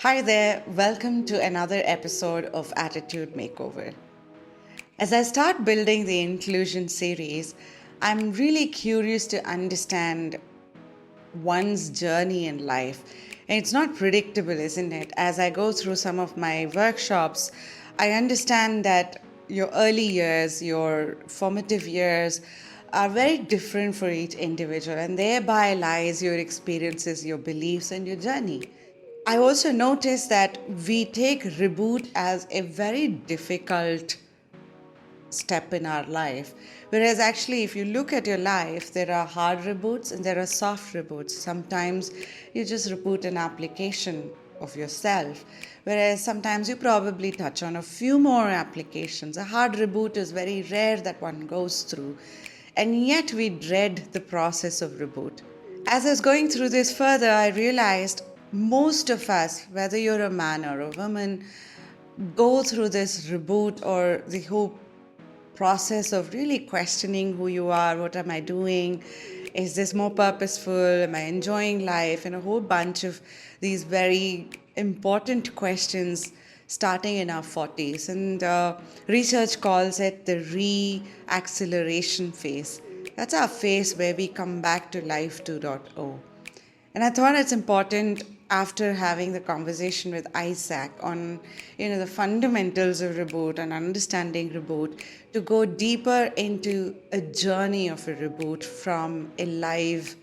Hi there, welcome to another episode of Attitude Makeover. As I start building the inclusion series, I'm really curious to understand one's journey in life. And it's not predictable, isn't it? As I go through some of my workshops, I understand that your early years, your formative years, are very different for each individual, and thereby lies your experiences, your beliefs, and your journey. I also noticed that we take reboot as a very difficult step in our life. Whereas, actually, if you look at your life, there are hard reboots and there are soft reboots. Sometimes you just reboot an application of yourself, whereas sometimes you probably touch on a few more applications. A hard reboot is very rare that one goes through, and yet we dread the process of reboot. As I was going through this further, I realized most of us, whether you're a man or a woman, go through this reboot or the whole process of really questioning who you are. What am I doing? Is this more purposeful? Am I enjoying life? And a whole bunch of these very important questions starting in our 40s. And research calls it the re acceleration phase. That's our phase where we come back to life 2.0. And I thought it's important after having the conversation with Isaac on, the fundamentals of reboot and understanding reboot to go deeper into a journey of a reboot from a live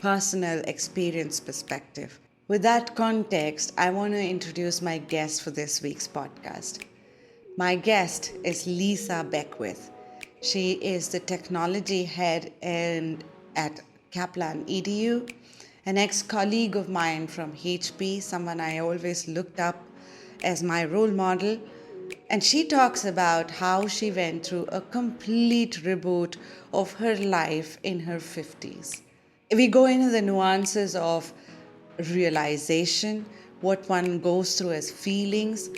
personal experience perspective. With that context, I want to introduce my guest for this week's podcast. My guest is Lisa Beckwith. She is the technology head at Kaplan EDU, an ex-colleague of mine from HP, someone I always looked up as my role model. And she talks about how she went through a complete reboot of her life in her 50s. We go into the nuances of realization, what one goes through as feelings,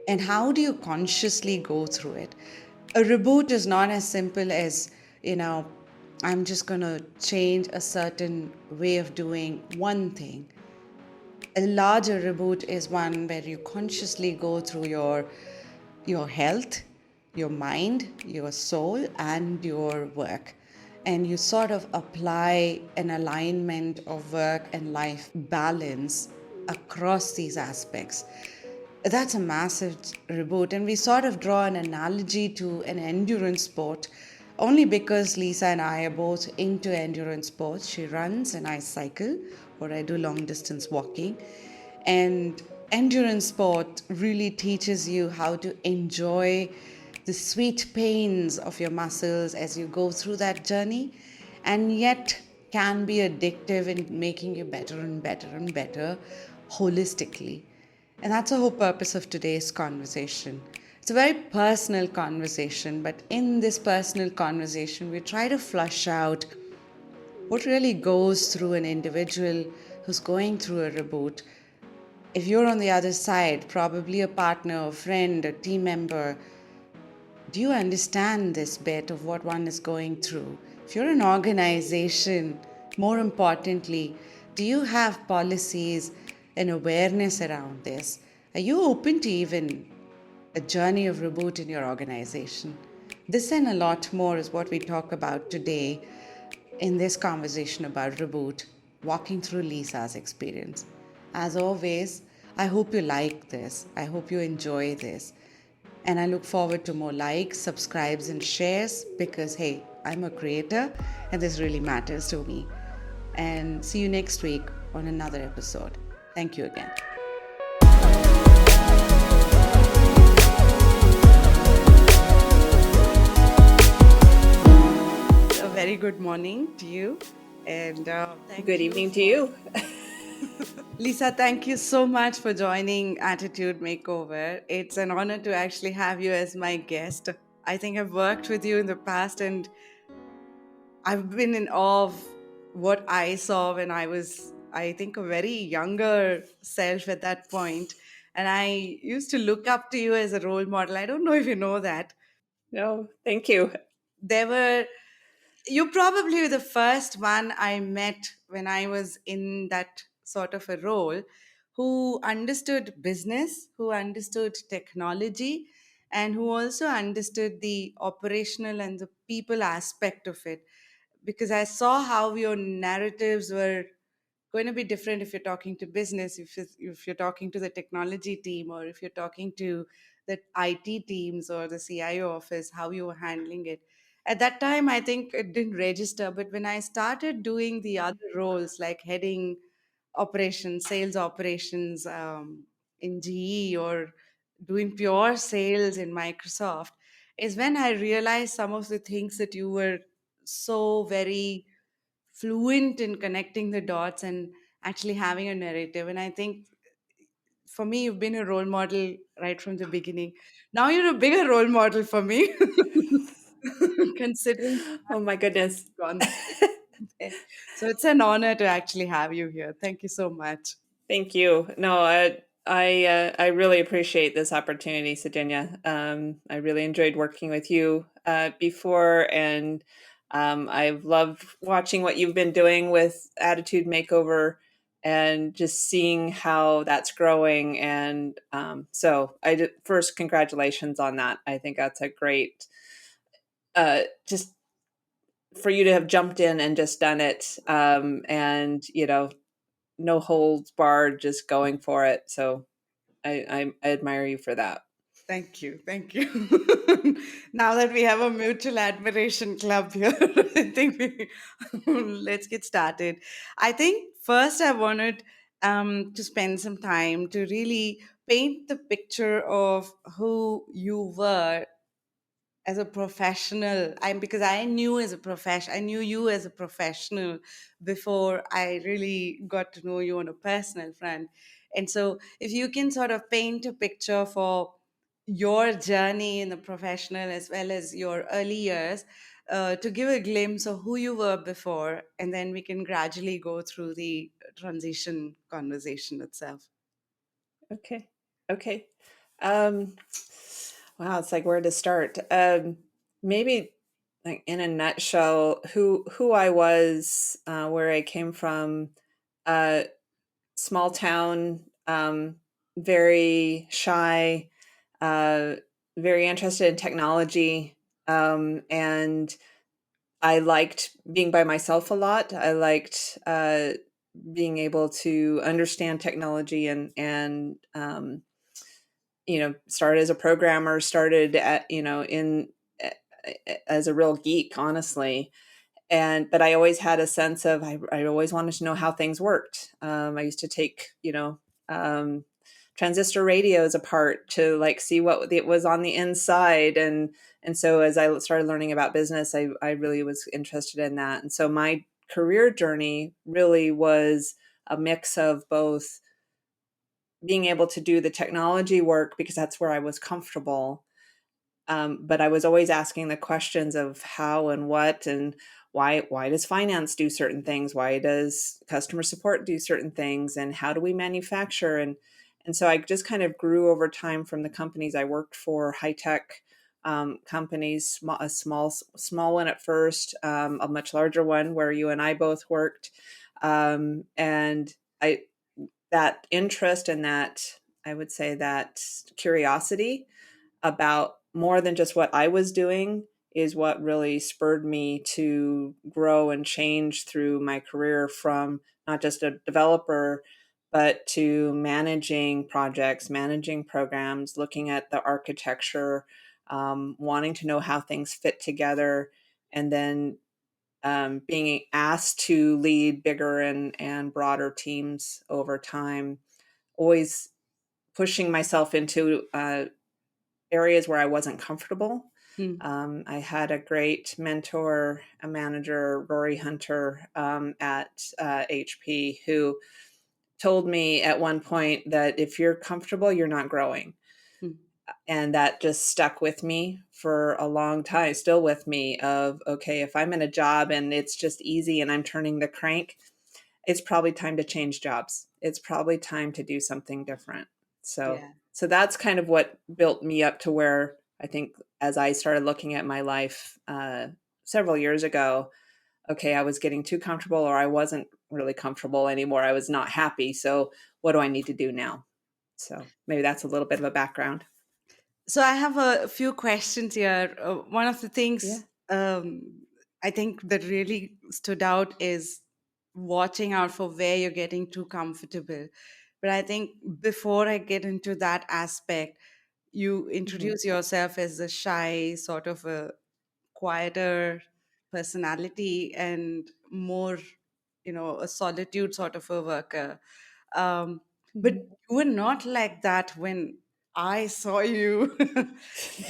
and how do you consciously go through it. A reboot is not as simple as, I'm just going to change a certain way of doing one thing. A larger reboot is one where you consciously go through your health, your mind, your soul, and your work. And you sort of apply an alignment of work and life balance across these aspects. That's a massive reboot. And we sort of draw an analogy to an endurance sport only because Lisa and I are both into endurance sports. She runs and I cycle, or I do long distance walking. And endurance sport really teaches you how to enjoy the sweet pains of your muscles as you go through that journey, and yet can be addictive in making you better and better and better holistically. And that's the whole purpose of today's conversation. It's a very personal conversation, but in this personal conversation, we try to flush out what really goes through an individual who's going through a reboot. If you're on the other side, probably a partner, a friend, a team member, do you understand this bit of what one is going through? If you're an organization, more importantly, do you have policies and awareness around this? Are you open to even a journey of reboot in your organization? This and a lot more is what we talk about today in this conversation about reboot, walking through Lisa's experience. As always, I hope you like this. I hope you enjoy this. And I look forward to more likes, subscribes, and shares because, hey, I'm a creator and this really matters to me. And see you next week on another episode. Thank you again. A very good morning to you. And thank Good you evening to for you. Lisa, thank you so much for joining Attitude Makeover. It's an honor to actually have you as my guest. I think I've worked with you in the past and I've been in awe of what I saw when I was, I think, a very younger self at that point. And I used to look up to you as a role model. I don't know if you know that. No, thank you. There were You probably were the first one I met when I was in that sort of a role, who understood business, who understood technology, and who also understood the operational and the people aspect of it. Because I saw how your narratives were going to be different if you're talking to business, if you're talking to the technology team, or if you're talking to the IT teams or the CIO office, how you were handling it. At that time, I think it didn't register. But when I started doing the other roles, like heading operations, sales operations in GE, or doing pure sales in Microsoft, is when I realized some of the things that you were so very fluent in connecting the dots and actually having a narrative. And I think for me, you've been a role model right from the beginning. Now you're a bigger role model for me, considering Oh my goodness. you've gone there. So it's an honor to actually have you here. Thank you so much. Thank you. No, I really appreciate this opportunity, Sajenya. I really enjoyed working with you before, and I've loved watching what you've been doing with Attitude Makeover, and just seeing how that's growing. And so, first, congratulations on that. I think that's a great, just for you to have jumped in and just done it, and no holds barred, just going for it. So I admire you for that. Thank you. Thank you. Now that we have a mutual admiration club here, I think let's get started. I think first I wanted to spend some time to really paint the picture of who you were as a professional. I'm because I knew as a profession I knew you as a professional before I really got to know you on a personal front. And so if you can sort of paint a picture for your journey in the professional as well as your early years, to give a glimpse of who you were before, and then we can gradually go through the transition conversation itself. Okay. Okay. Um, wow, it's like where to start. Maybe like in a nutshell, who I was, where I came from, uh, small town, very shy, uh, very interested in technology, and I liked being by myself a lot. I liked being able to understand technology, and started as a programmer, started at in as a real geek, honestly. But I always had a sense of I always wanted to know how things worked. I used to take um, transistor radios apart to like see what it was on the inside, and so as I started learning about business, I really was interested in that. And so my career journey really was a mix of both being able to do the technology work because that's where I was comfortable, but I was always asking the questions of how and what and why. Why does finance do certain things? Why does customer support do certain things? And how do we manufacture? And so I just kind of grew over time from the companies I worked for, high tech companies, a small one at first, a much larger one where you and I both worked, and I that interest and that, I would say, that curiosity about more than just what I was doing is what really spurred me to grow and change through my career from not just a developer, but to managing projects, managing programs, looking at the architecture, wanting to know how things fit together, and then being asked to lead bigger and broader teams over time, always pushing myself into areas where I wasn't comfortable. Hmm. I had a great mentor, a manager, Rory Hunter, at HP, who told me at one point that if you're comfortable, you're not growing. Hmm. And that just stuck with me for a long time, still with me, of okay, if I'm in a job and it's just easy and I'm turning the crank, it's probably time to change jobs. It's probably time to do something different. So Yeah. so that's kind of what built me up to where I think, as I started looking at my life several years ago, okay, I was getting too comfortable, or I wasn't really comfortable anymore. I was not happy. So what do I need to do now? So maybe that's a little bit of a background. So I have a few questions here. One of the Yeah. things I think that really stood out is watching out for where you're getting too comfortable. But I think before I get into that aspect, you Hmm. introduce yourself as a shy, sort of a quieter personality and more, a solitude sort of a worker. Um, but Hmm. you were not like that when I saw you.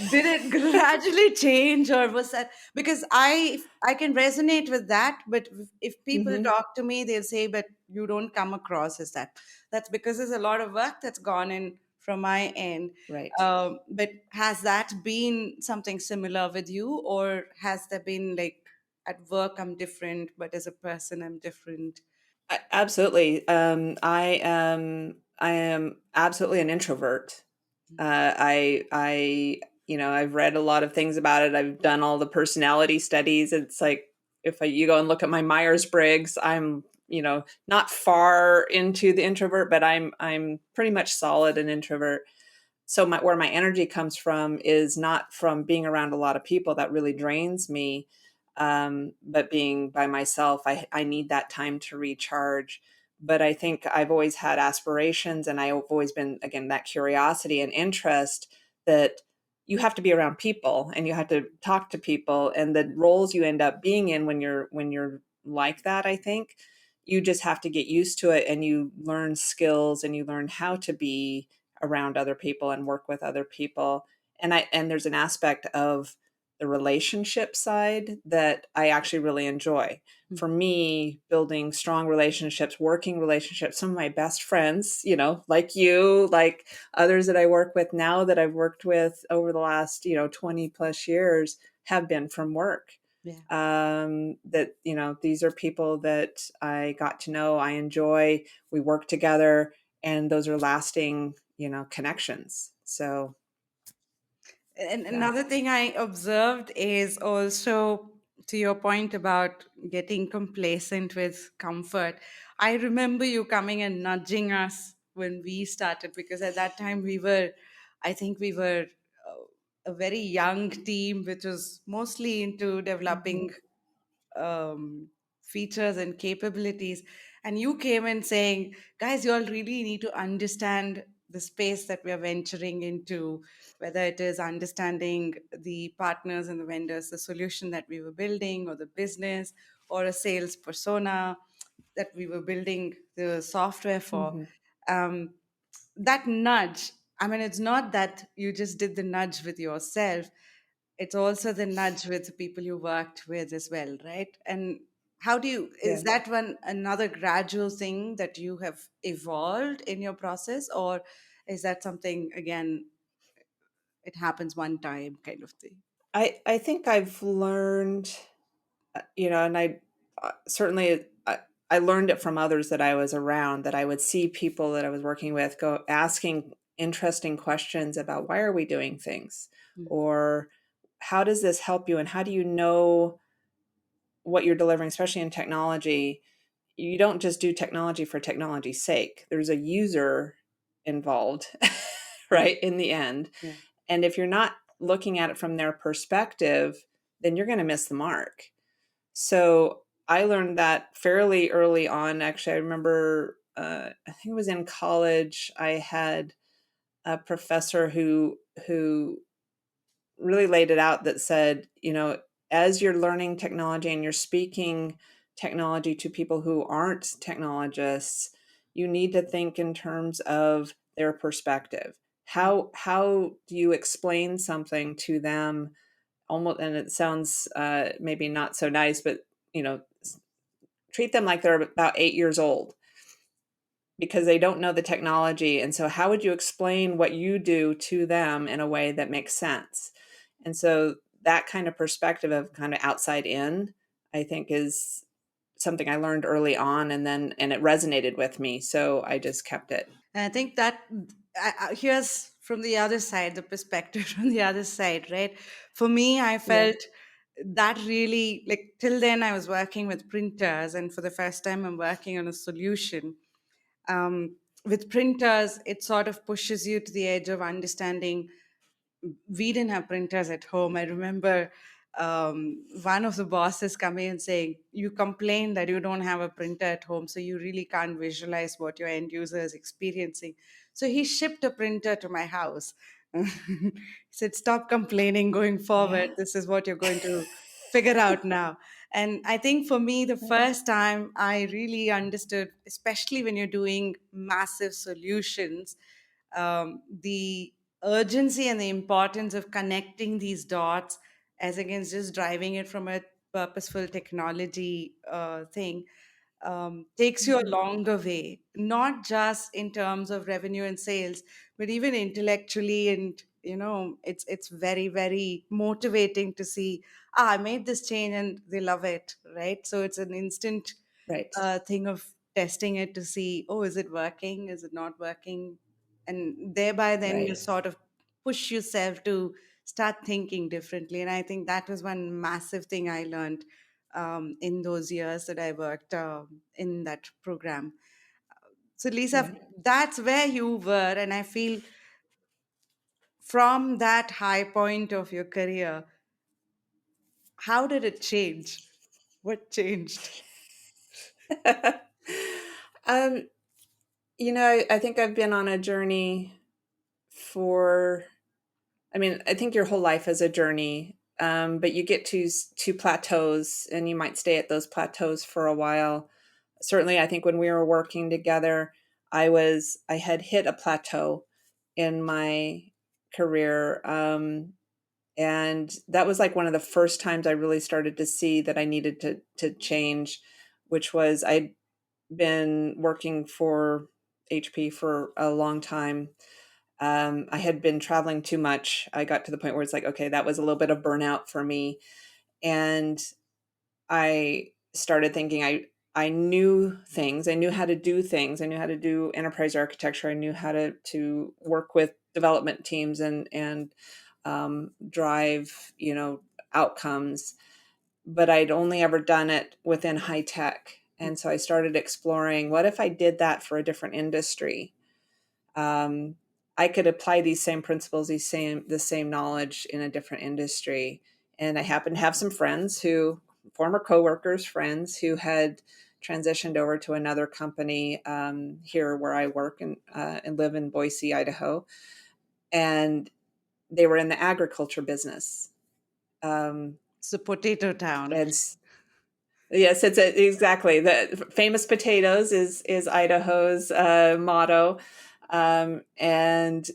Did it gradually change, or was that because I can resonate with that, but if people Hmm. talk to me, they'll say, "But you don't come across as that." That's because there's a lot of work that's gone in from my end. Right. But has that been something similar with you, or has there been like at work I'm different, but as a person I'm different? Absolutely. I am absolutely an introvert. I've read a lot of things about it. I've done all the personality studies. It's like if you go and look at my Myers Briggs, I'm not far into the introvert, but I'm pretty much solid an introvert. So where my energy comes from is not from being around a lot of people that really drains me, but being by myself. I need that time to recharge. But I think I've always had aspirations, and I've always been, again, that curiosity and interest that you have to be around people and you have to talk to people, and the roles you end up being in when you're like that, I think you just have to get used to it, and you learn skills and you learn how to be around other people and work with other people. And there's an aspect of the relationship side that I actually really enjoy. For me, building strong relationships, working relationships, some of my best friends, like you, like others that I work with now that I've worked with over the last, 20 plus years have been from work. Yeah. That, these are people that I got to know, I enjoy, we work together, and those are lasting, connections. So And that. another thing I observed is also to your point about getting complacent with comfort. I remember you coming and nudging us when we started because at that time I think we were a very young team, which was mostly into Mhm. developing features and capabilities. And you came in saying, guys, you all really need to understand the space that we are venturing into, whether it is understanding the partners and the vendors, the solution that we were building, or the business, or a sales persona that we were building the software for. Mhm. Um, that nudge, I mean, it's not that you just did the nudge with yourself, it's also the nudge with the people you worked with as well, right? And how do you, is Yeah. that one another gradual thing that you have evolved in your process, or is that something, again, it happens one time kind of thing? I think I've learned, and certainly I learned it from others that I was around, that I would see people that I was working with go asking interesting questions about why are we doing things, Mm. or how does this help you, and how do you know what you're delivering, especially in technology. You don't just do technology for technology's sake. There's a user involved, Yeah, right, in the end. yeah. And if you're not looking at it from their perspective, then you're going to miss the mark. So I learned that fairly early on. Actually, I remember, I think it was in college, I had a professor who really laid it out, that said, as you're learning technology and you're speaking technology to people who aren't technologists, you need to think in terms of their perspective. How do you explain something to them? Almost, and it sounds maybe not so nice, but treat them like they're about 8 years old, because they don't know the technology. And so, how would you explain what you do to them in a way that makes sense? And so, that kind of perspective of kind of outside in, I think, is something I learned early on, and it resonated with me. So, I just kept it. And I think that here's from the other side, the perspective from the other side, right? For me, I Yeah. felt that really, like, till then I was working with printers, and for the first time I'm working on a solution. With printers, it sort of pushes you to the edge of understanding. We didn't have printers at home. I remember one of the bosses coming and saying, "You complain that you don't have a printer at home, so you really can't visualize what your end user is experiencing." So he shipped a printer to my house. He said, "Stop complaining going forward. Yeah. This is what you're going to figure out now." And I think for me, the Right. first time I really understood, especially when you're doing massive solutions, the urgency and the importance of connecting these dots as against just driving it from a purposeful technology thing, takes you a Mhm. longer way, not just in terms of revenue and sales, but even intellectually. And it's very, very motivating to see, I made this change and they love it, right? So it's an instant Right. thing of testing it to see, oh, is it working, is it not working? And thereby then you Right. sort of push yourself to start thinking differently. And I think that was one massive thing I learned in those years that I worked in that program. So, Lisa, Yeah. that's where you were. And I feel from that high point of your career, how did it change? What changed? um, I think I've been on a journey for, I mean, I think your whole life is a journey, but you get to plateaus, and you might stay at those plateaus for a while. Certainly, I think when we were working together, I had hit a plateau in my career, and that was like one of the first times I really started to see that I needed to change, which was I'd been working for HP for a long time. I had been traveling too much. I got to the point where it's like, okay, that was a little bit of burnout for me. And I started thinking I knew things. I knew how to do things. I knew how to do enterprise architecture. I knew how to work with development teams and drive, outcomes. But I'd only ever done it within high tech. And so I started exploring, what if I did that for a different industry? um, I could apply these same principles, the same knowledge in a different industry. And I happened to have some friends former coworkers, friends who had transitioned over to another company here where I work and live in Boise, Idaho, and they were in the agriculture business. Um, It's a potato town. and Yes, exactly the famous potatoes is Idaho's motto, and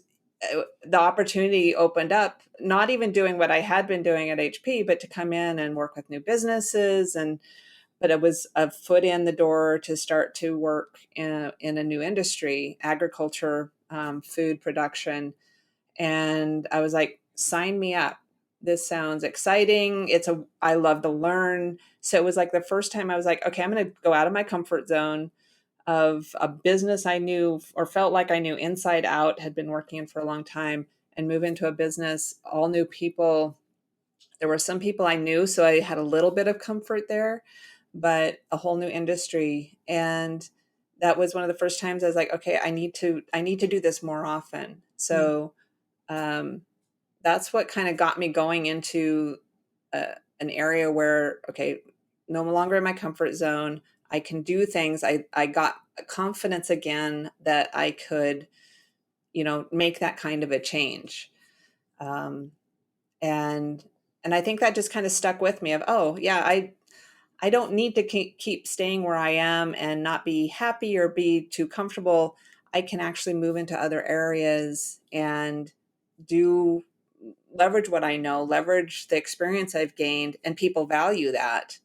the opportunity opened up. Not even doing what I had been doing at HP, but to come in and work with new businesses, and but it was a foot in the door to start to work in a new industry, agriculture, food production, and I was like, sign me up. This sounds exciting. I love to learn. So it was like the first time I was like, okay, I'm going to go out of my comfort zone of a business I knew or felt like I knew inside out, had been working in for a long time, and move into a business, all new people. There were some people I knew, so I had a little bit of comfort there, but a whole new industry. And that was one of the first times I was like, okay, I need to do this more often. Mm, So um, that's what kind of got me going into an area where, okay, no longer in my comfort zone. I can do things. I got confidence again that I could, make that kind of a change. Um, and and I think that just kind of stuck with me of, oh yeah, I don't need to keep staying where I am and not be happy or be too comfortable. I can actually move into other areas and do leverage what I know, leverage the experience I've gained, and people value that,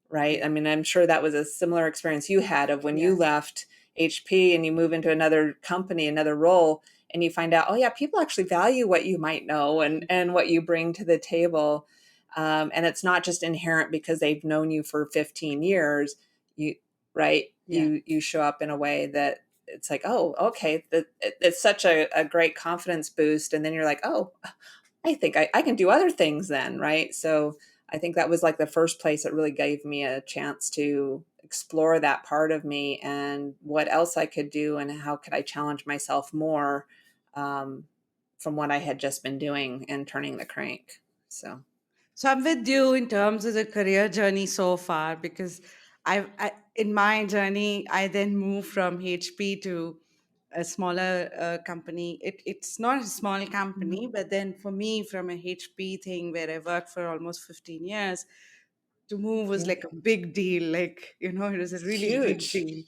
right? I mean, I'm sure that was a similar experience you had of when you yeah. left HP and you move into another company, another role, and you find out, oh yeah, people actually value what you might know and what you bring to the table. And it's not just inherent because they've known you for 15 years. You right, Yeah. you show up in a way that it's like, oh, okay, it's such a great confidence boost. And then you're like, oh, I think I can do other things then, right? So I think that was like the first place that really gave me a chance to explore that part of me and what else I could do and how could I challenge myself more, um, from what I had just been doing and turning the crank. So, So I'm with you in terms of the career journey so far because in my journey, I then moved from HP to a smaller company. It's not a small mhm. company, but then for me, from a HP thing where I worked for almost 15 years, to move was Yeah, like a big deal. Like, it was a it's really big huge. deal.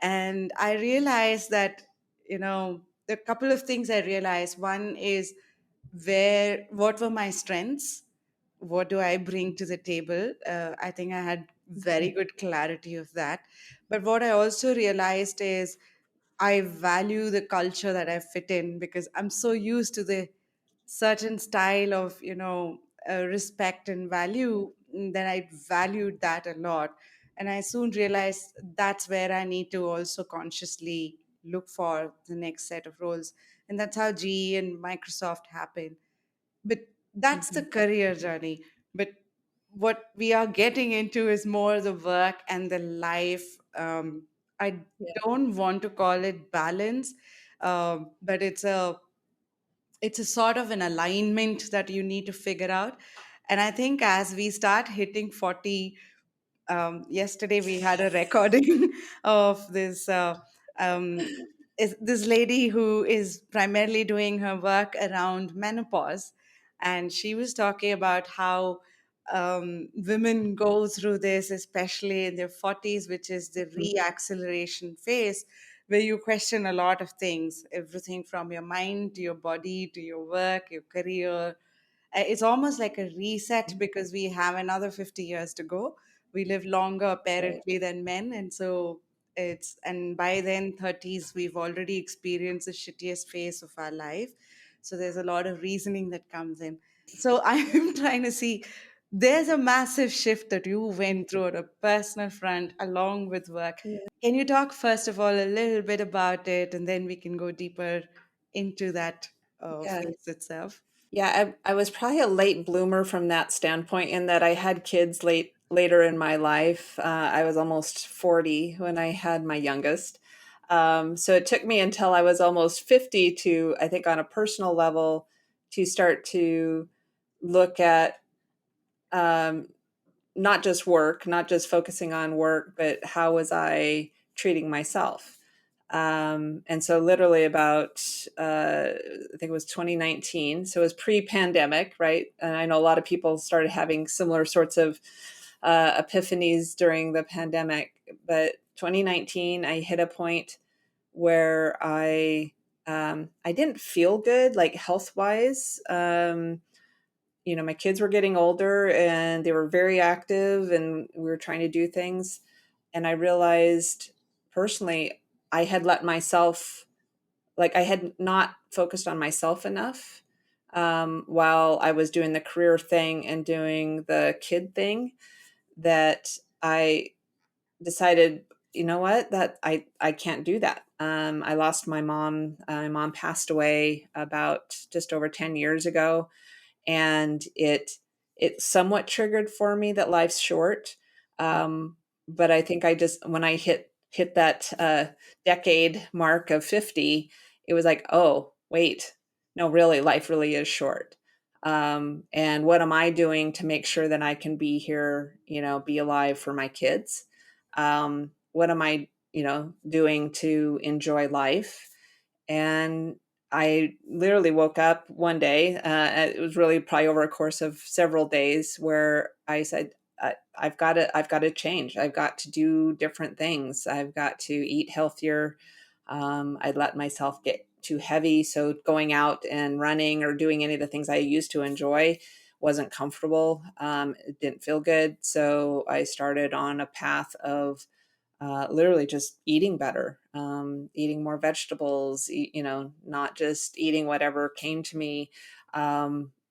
And I realized that, the couple of things I realized. One is what were my strengths? What do I bring to the table? I think I had very Mhm. good clarity of that. But what I also realized is I value the culture that I fit in because I'm so used to the certain style of, respect and value that I valued that a lot. And I soon realized that's where I need to also consciously look for the next set of roles. And that's how GE and Microsoft happened. But that's the Mhm. career journey. But what we are getting into is more the work and the life. I Yeah. don't want to call it balance, but it's a sort of an alignment that you need to figure out. And I think as we start hitting 40, yesterday we had a recording of um, this lady who is primarily doing her work around menopause, and she was talking about how women go through this, especially in their 40s, which is the Mhm. reacceleration phase, where you question a lot of things, everything from your mind to your body to your work, your career. It's almost like a reset because we have another 50 years to go. We live longer Right. apparently than men, and so and by then 30s we've already experienced the shittiest phase of our life. So there's a lot of reasoning that comes in. So I'm trying to see, there's a massive shift that you went through on a personal front along with work. Yeah. Can you talk first of all a little bit about it, and then we can go deeper into that Yeah. phase itself? Yeah, I was probably a late bloomer from that standpoint in that I had kids later in my life. I was almost 40 when I had my youngest. So it took me until I was almost 50 to, I think, on a personal level, to start to look at, um, not just work, not just focusing on work, but how was I treating myself? And so, literally, about I think it was 2019. So it was pre-pandemic, right? And I know a lot of people started having similar sorts of epiphanies during the pandemic. But 2019, I hit a point where I didn't feel good, like health wise. My kids were getting older and they were very active and we were trying to do things. And I realized personally, I had let myself, like, I had not focused on myself enough, while I was doing the career thing and doing the kid thing, that I decided, you know what, that I can't do that. I lost my mom. My mom passed away about just over 10 years ago, and it somewhat triggered for me that life's short. But I think I just, when I hit that decade mark of 50, it was like, oh wait, no, really, life really is short. And what am I doing to make sure that I can be here, be alive for my kids? What am I, doing to enjoy life? And I literally woke up one day. It was really probably over a course of several days where I said, I've got to change. I've got to do different things. I've got to eat healthier. I'd let myself get too heavy. So going out and running or doing any of the things I used to enjoy wasn't comfortable. It didn't feel good. So I started on a path of literally just eating better, eating more vegetables, not just eating whatever came to me.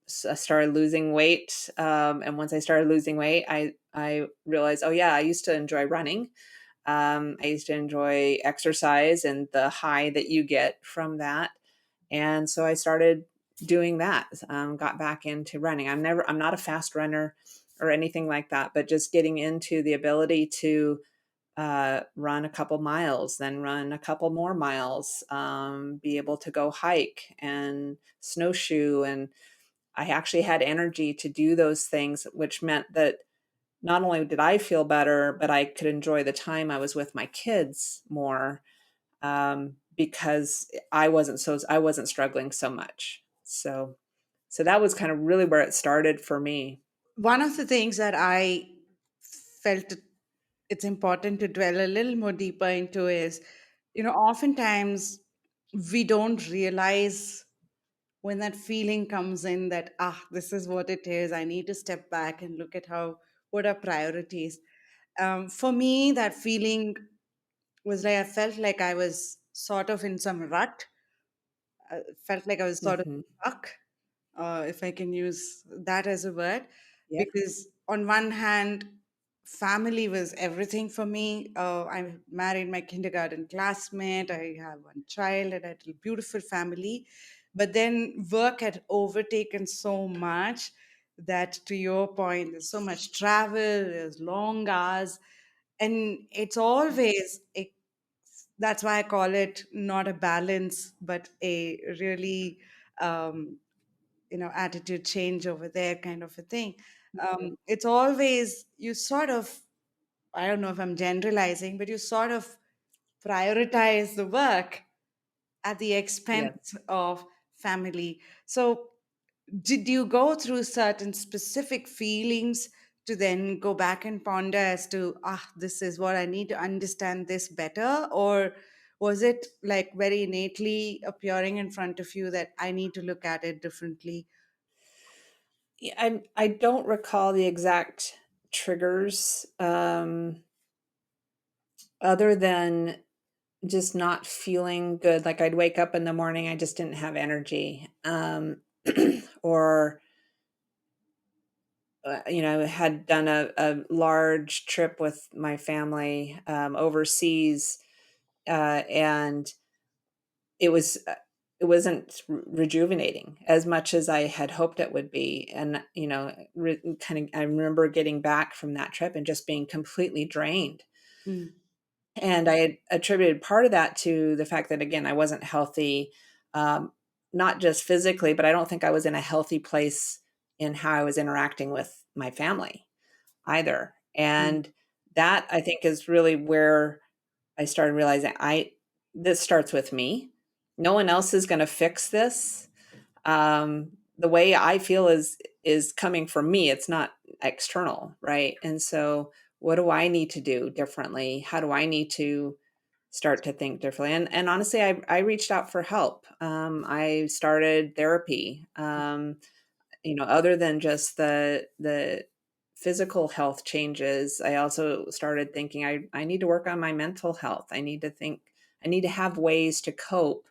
So I started losing weight. And once I started losing weight, I realized, oh yeah, I used to enjoy running. I used to enjoy exercise and the high that you get from that. And so I started doing that. Got back into running. I'm not a fast runner. or anything like that, but just getting into the ability to run a couple miles, then run a couple more miles, be able to go hike and snowshoe. And I actually had energy to do those things, which meant that not only did I feel better, but I could enjoy the time I was with my kids more, because I wasn't struggling so much. So that was kind of really where it started for me. One of the things that I felt it's important to dwell a little more deeper into is, oftentimes we don't realize when that feeling comes in that, this is what it is. I need to step back and look at what are priorities. For me, that feeling was like I felt like I was sort of in some rut. I felt like I was sort of Hmm. stuck, if I can use that as a word, Yeah. because on one hand, family was everything for me. I married my kindergarten classmate. I have one child and I had a beautiful family. But then work had overtaken so much that, to your point, there's so much travel, there's long hours, and it's always that's why I call it not a balance, but a really attitude change over there kind of a thing. It's always you sort of, I don't know if I'm generalizing, but you sort of prioritize the work at the Yeah. expense of family. So did you go through certain specific feelings to then go back and ponder as to, this is what I need to understand this better? Or was it like very innately appearing in front of you that I need to look at it differently? Yeah, I don't recall the exact triggers, other than just not feeling good. Like I'd wake up in the morning, I just didn't have energy, or had done a large trip with my family, overseas, and it was it wasn't rejuvenating as much as I had hoped it would be. And kind of, I remember getting back from that trip and just being completely drained. Mm, And I had attributed part of that to the fact that, again, I wasn't healthy, um, not just physically, but I don't think I was in a healthy place in how I was interacting with my family either. mm, And that, I think, is really where I started realizing this starts with me. No one else is going to fix this. The way I feel is coming from me. It's not external, right? And so, what do I need to do differently? How do I need to start to think differently? And honestly, I reached out for help. I started therapy. Other than just the physical health changes, I also started thinking I need to work on my mental health. I need to have ways to cope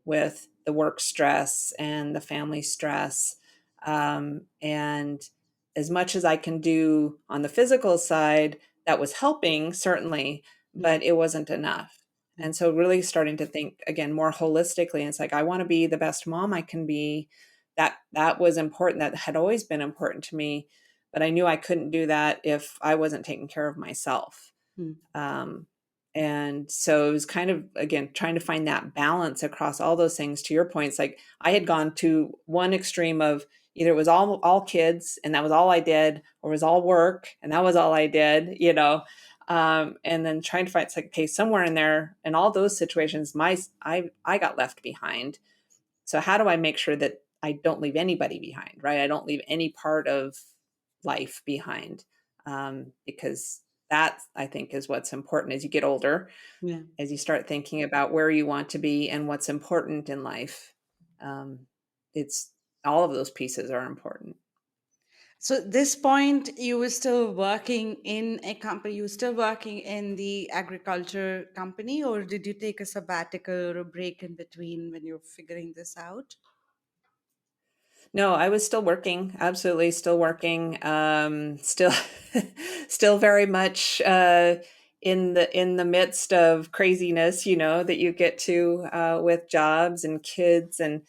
with the work stress and the family stress. And as much as I can do on the physical side, that was helping, certainly, yeah, but it wasn't enough. yeah, And so, really starting to think again more holistically. And it's like, I want to be the best mom I can be. That was important. That had always been important to me. But I knew I couldn't do that if I wasn't taking care of myself. mm, Um, and so it was kind of, again, trying to find that balance across all those things. To your points, like I had gone to one extreme of either it was all kids and that was all I did, or it was all work and that was all I did, and then trying to find, it's like, okay, somewhere in there, in all those situations, I got left behind. So how do I make sure that I don't leave anybody behind, right? I don't leave any part of life behind, because that, I think, is what's important as you get older, yeah. as you start thinking about where you want to be and what's important in life. Um, it's all of those pieces are important. So this point, you were still working in a company, you were still working in the agriculture company, or did you take a sabbatical or a break in between when you were figuring this out? No, I was still working, absolutely still working. Still, still very much in the midst of craziness, that you get to, with jobs and kids and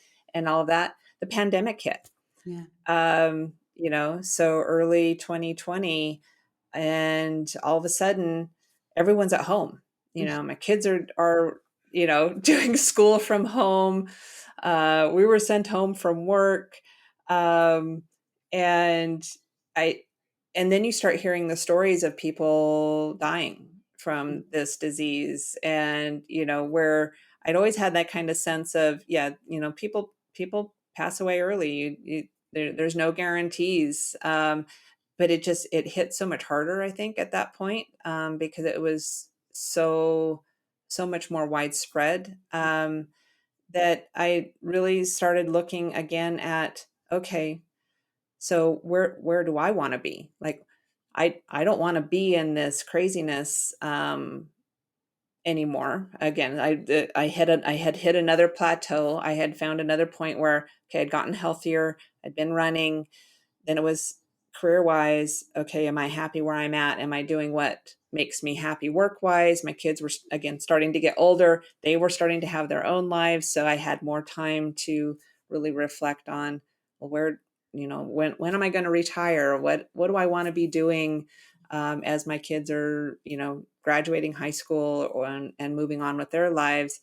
all of that. The pandemic hit. Yeah. so early 2020, and all of a sudden everyone's at home. My kids are doing school from home. We were sent home from work. Um, and I and then you start hearing the stories of people dying from this disease, and where I'd always had that kind of sense of, yeah, people pass away early. There's no guarantees. But it hit so much harder, I think, at that point, because it was so much more widespread, that I really started looking again at, okay, so where do I want to be? Like, I don't want to be in this craziness, anymore. Again, I had hit another plateau. I had found another point where, okay, I'd gotten healthier. I'd been running. Then it was career wise. Okay, am I happy where I'm at? Am I doing what makes me happy work wise? My kids were, again, starting to get older. They were starting to have their own lives. So I had more time to really reflect on, well, when am I going to retire? What do I want to be doing, as my kids are, graduating high school, and moving on with their lives?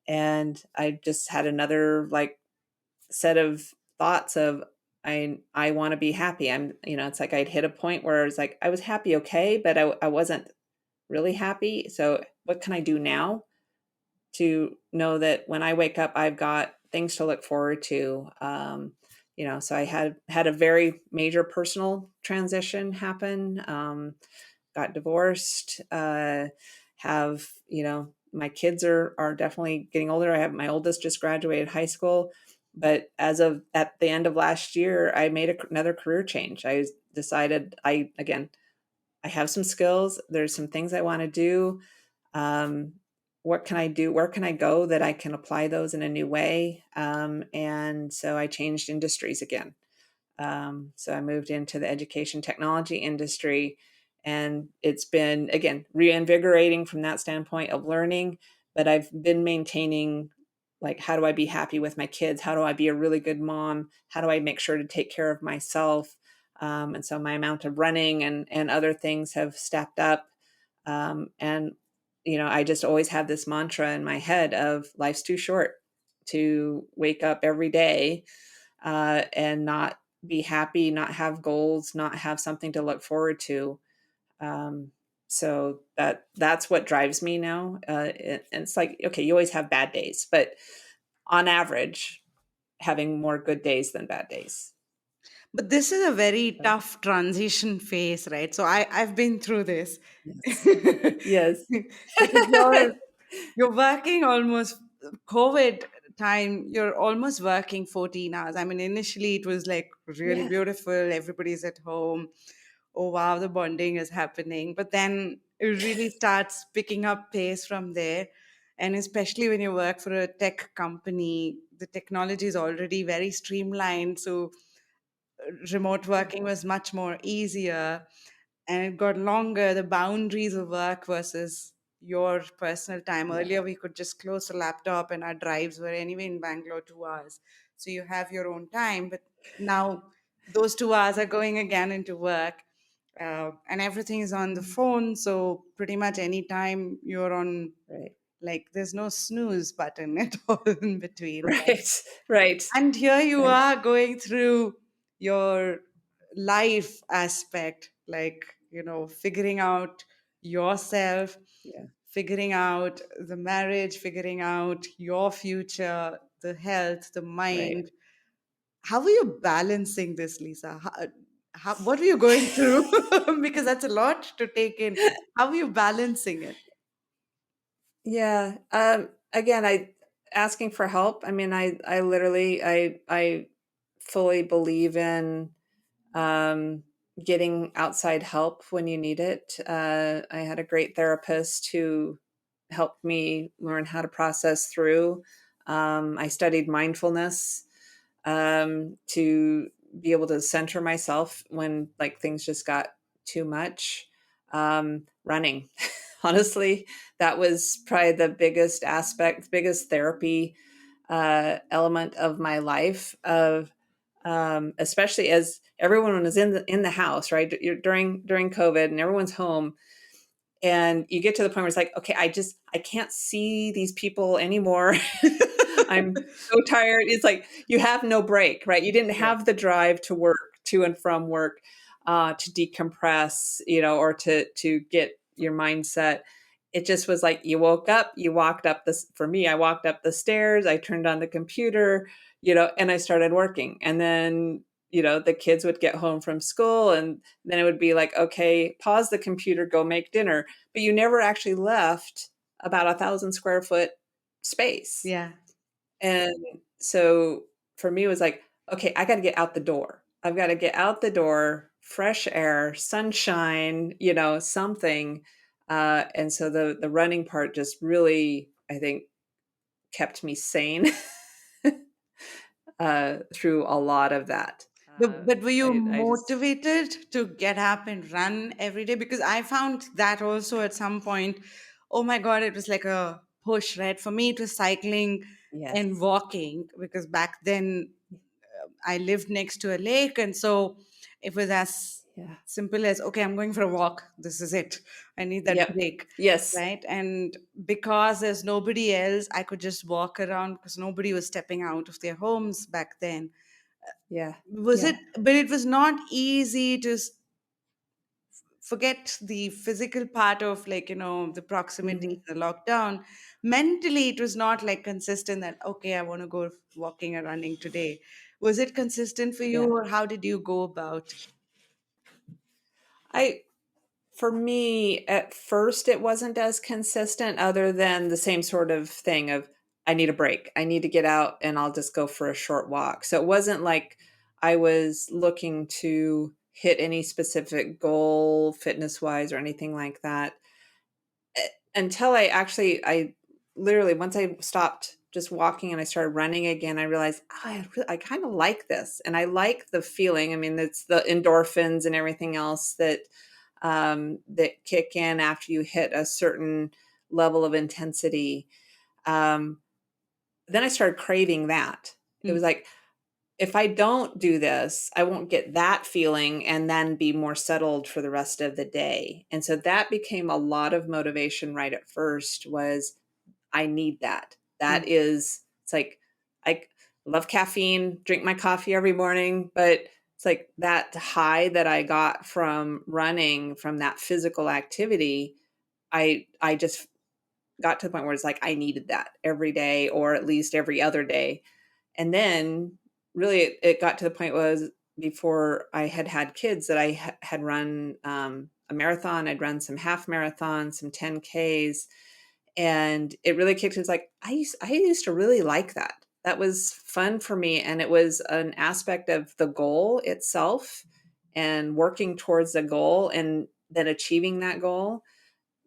And I just had another, like, set of thoughts of, I want to be happy. It's like I'd hit a point where it's like I was happy, okay, but I wasn't really happy. So what can I do now to know that when I wake up, I've got things to look forward to? So I had a very major personal transition happen. Got divorced. Have My kids are definitely getting older. I have my oldest just graduated high school, but as of at the end of last year, I made another career change. I decided, I have some skills. There's some things I want to do. Um, what can I do? Where can I go that I can apply those in a new way? And so I changed industries again. So I moved into the education technology industry, and it's been, again, reinvigorating from that standpoint of learning. But I've been maintaining, like, how do I be happy with my kids? How do I be a really good mom? How do I make sure to take care of myself? And so my amount of running and other things have stepped up. And I just always have this mantra in my head of, life's too short to wake up every day, and not be happy, not have goals, not have something to look forward to. Um, so that's what drives me now. And it's like, okay, you always have bad days, but on average, having more good days than bad days. But this is a very So, tough transition phase, right? So I've been through this. yes. Yes. Because you're working almost COVID time, you're almost working 14 hours. I mean, initially it was like really Yeah. beautiful, everybody's at home. Oh wow, the bonding is happening. But then it really starts picking up pace from there. And especially when you work for a tech company, the technology is already very streamlined. So remote working was much more easier, and it got longer. The boundaries of work versus your personal time. Yeah. Earlier, we could just close the laptop, and our drives were anyway in Bangalore 2 hours. So you have your own time. But now those 2 hours are going again into work, and everything is on the phone. So pretty much anytime you're on, Right. like, there's no snooze button at all in between. Right. Right. And here you Right. are going through your life aspect, like, figuring out yourself, Yeah. figuring out the marriage, figuring out your future, the health, the Right. mind. How are you balancing this, Lisa? What are you going through? Because that's a lot to take in. How are you balancing it? Yeah. Again, I asking for help. I mean, I literally, I fully believe in, um, getting outside help when you need it. I had a great therapist who helped me learn how to process through. I studied mindfulness, to be able to center myself when, like, things just got too much. Running, honestly, that was probably the biggest aspect, biggest therapy, element of my life, of, especially as everyone was in the house, right? During COVID, and everyone's home, and you get to the point where it's like, okay, I can't see these people anymore. I'm so tired. It's like you have no break, right? You didn't Yeah. have the drive to work, to and from work, to decompress, or to get your mindset. It just was like you woke up, you walked up this. For me, I walked up the stairs, I turned on the computer, and I started working. And then the kids would get home from school, and then it would be like, okay, pause the computer, go make dinner. But you never actually left about 1,000 square foot space. Yeah. And so for me, it was like, okay, I got to get out the door. I've got to get out the door, fresh air, sunshine, something. And so the running part just really, I think, kept me sane through a lot of that. But were you I just, motivated to get up and run every day? Because I found that also at some point, oh my God, it was like a push, right? For me, it was cycling and yes. walking because back then I lived next to a lake. And so it was as Yeah. simple as, okay, I'm going for a walk. This is it. I need that Yep. break. Yes. Right. And because there's nobody else, I could just walk around because nobody was stepping out of their homes back then. Yeah. Was it, Yeah. but it was not easy to forget the physical part of, like, the proximity, Hmm. the lockdown. Mentally, it was not like consistent that, okay, I want to go walking or running today. Was it consistent for you, Yeah. or how did you go about? I For me, at first, it wasn't as consistent, other than the same sort of thing of, I need a break. I need to get out, and I'll just go for a short walk. So it wasn't like I was looking to hit any specific goal fitness wise or anything like that. Until I literally, once I stopped just walking and I started running again, I realized, oh, I kind of like this, and I like the feeling. I mean, it's the endorphins and everything else that kick in after you hit a certain level of intensity. Um, then I started craving that. It Hmm. was like, if I don't do this, I won't get that feeling and then be more settled for the rest of the day. And so that became a lot of motivation right at first, was I need that. Hmm. It's like, I love caffeine, drink my coffee every morning, but it's like that high that I got from running, from that physical activity. I just got to the point where it's like I needed that every day, or at least every other day. And then really it got to the point was, before I had kids, that I had run a marathon. I'd run some half marathons, some 10Ks, and it really kicked. It's like I used to really like that. That was fun for me, and it was an aspect of the goal itself, and working towards the goal, and then achieving that goal.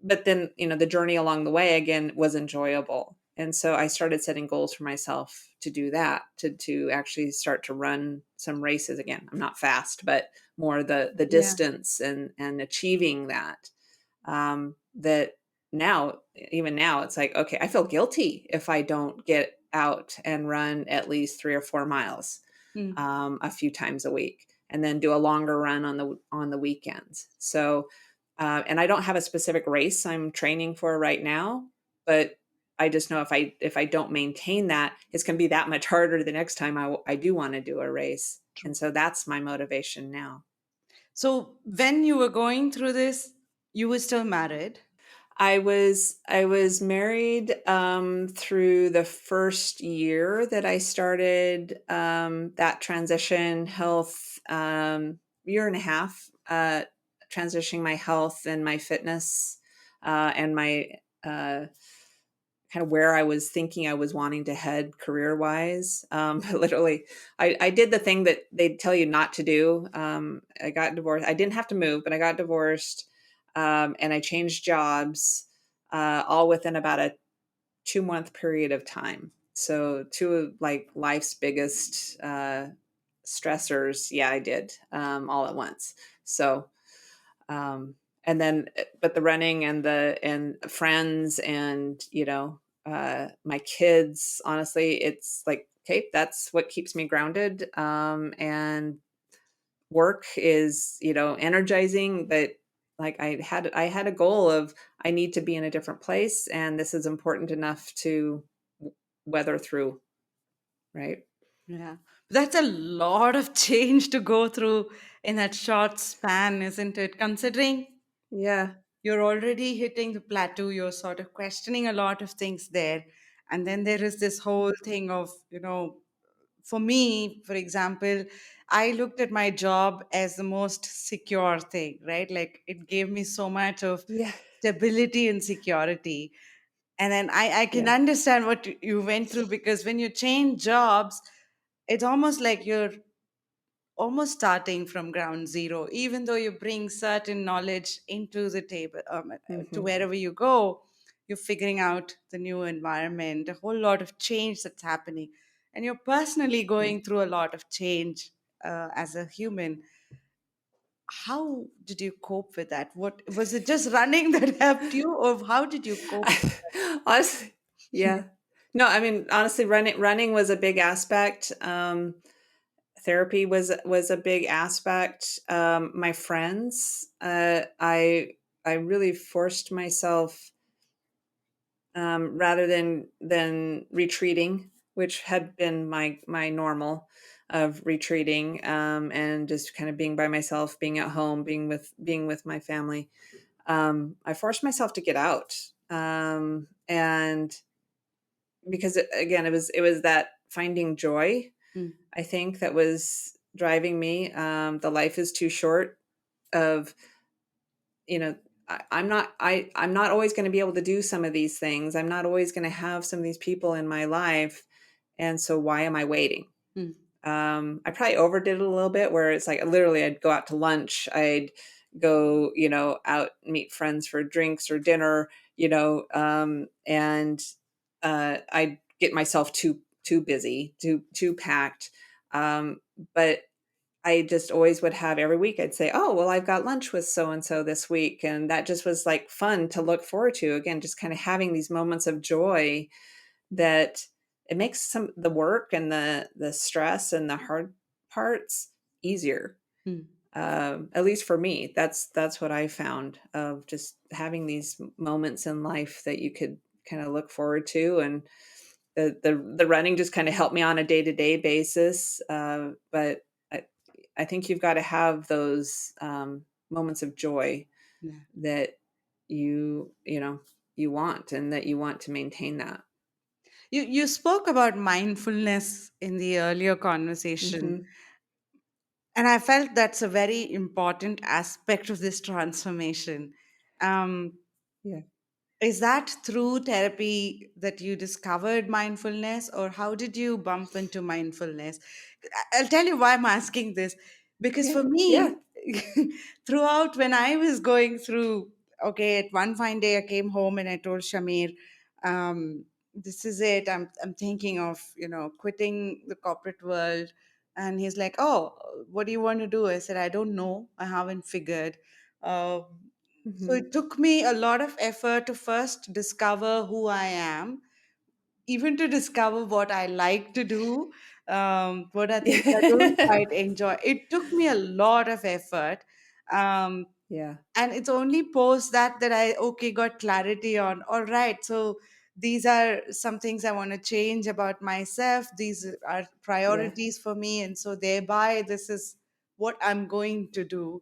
But then, the journey along the way again was enjoyable. And so I started setting goals for myself to do that, to actually start to run some races again. I'm not fast, but more the Yeah. distance, and achieving that. That now, even now, it's like, okay, I feel guilty if I don't get out and run at least 3 or 4 miles Hmm. a few times a week, and then do a longer run on the weekends. So, and I don't have a specific race I'm training for right now, but I just know if I don't maintain that, it's going to be that much harder the next time I do want to do a race. True. And so that's my motivation now. So when you were going through this, you were still married. I was married through the first year that I started that transition health, year and a half, transitioning my health and my fitness, and my kind of where I was thinking I was wanting to head career wise. Literally, I did the thing that they tell you not to do. I got divorced. I didn't have to move, but I got divorced, and I changed jobs, all within about a 2 month period of time. So two of like life's biggest stressors. Yeah, I did, all at once. So, and then, but the running and friends, and my kids, honestly, it's like okay, that's what keeps me grounded. And work is, energizing, but like I had a goal of I need to be in a different place, and this is important enough to weather through, right? Yeah. That's a lot of change to go through in that short span, isn't it? Considering Yeah. you're already hitting the plateau, you're sort of questioning a lot of things there. And then there is this whole thing of, for me, for example, I looked at my job as the most secure thing, right? Like it gave me so much of Yeah. stability and security. And then I can Yeah. understand what you went through, because when you change jobs, it's almost like you're almost starting from ground zero, even though you bring certain knowledge into the table, to Hmm. wherever you go. You're figuring out the new environment, a whole lot of change that's happening, and you're personally Yeah. going through a lot of change as a human. How did you cope with that? What was it, just running that helped you, or how did you cope with Honestly, that? yeah. No, I mean, honestly, running was a big aspect. Therapy was a big aspect. My friends, I really forced myself, rather than retreating, which had been my normal of retreating, and just kind of being by myself, being at home, being with my family. I forced myself to get out, and because again, it was that finding joy, Mm, I think, that was driving me. The life is too short of, you know, I'm not always going to be able to do some of these things. I'm not always going to have some of these people in my life. And so why am I waiting? mm, I probably overdid it a little bit, where it's like literally I'd go out to lunch, I'd go, out meet friends for drinks or dinner, and I'd get myself too busy, too packed. But I just always would have every week, I'd say, oh, well, I've got lunch with so and so this week. And that just was like fun to look forward to. Again, just kind of having these moments of joy that it makes some the work and the stress and the hard parts easier. mm. At least for me, that's what I found, of just having these moments in life that you could kind of look forward to. And the running just kind of helped me on a day-to-day basis. But I think you've got to have those, moments of joy Yeah. that you want, and that you want to maintain that. You spoke about mindfulness in the earlier conversation, Hmm. and I felt that's a very important aspect of this transformation. Um, Yeah. is that through therapy that you discovered mindfulness, or how did you bump into mindfulness? I'll tell you why I'm asking this. Because Yeah. for Yeah. me, throughout when I was going through, okay, at one fine day I came home and I told Shamir, this is it. I'm thinking of, quitting the corporate world. And he's like, oh, what do you want to do? I said, I don't know. I haven't figured. Uh, so Hmm. it took me a lot of effort to first discover who I am, even to discover what I like to do, what are things I don't Yeah. quite enjoy. It took me a lot of effort. Um, Yeah. and it's only post that I okay got clarity on, all right, so these are some things I want to change about myself, these are Yeah. priorities for me, and so thereby this is what I'm going to do.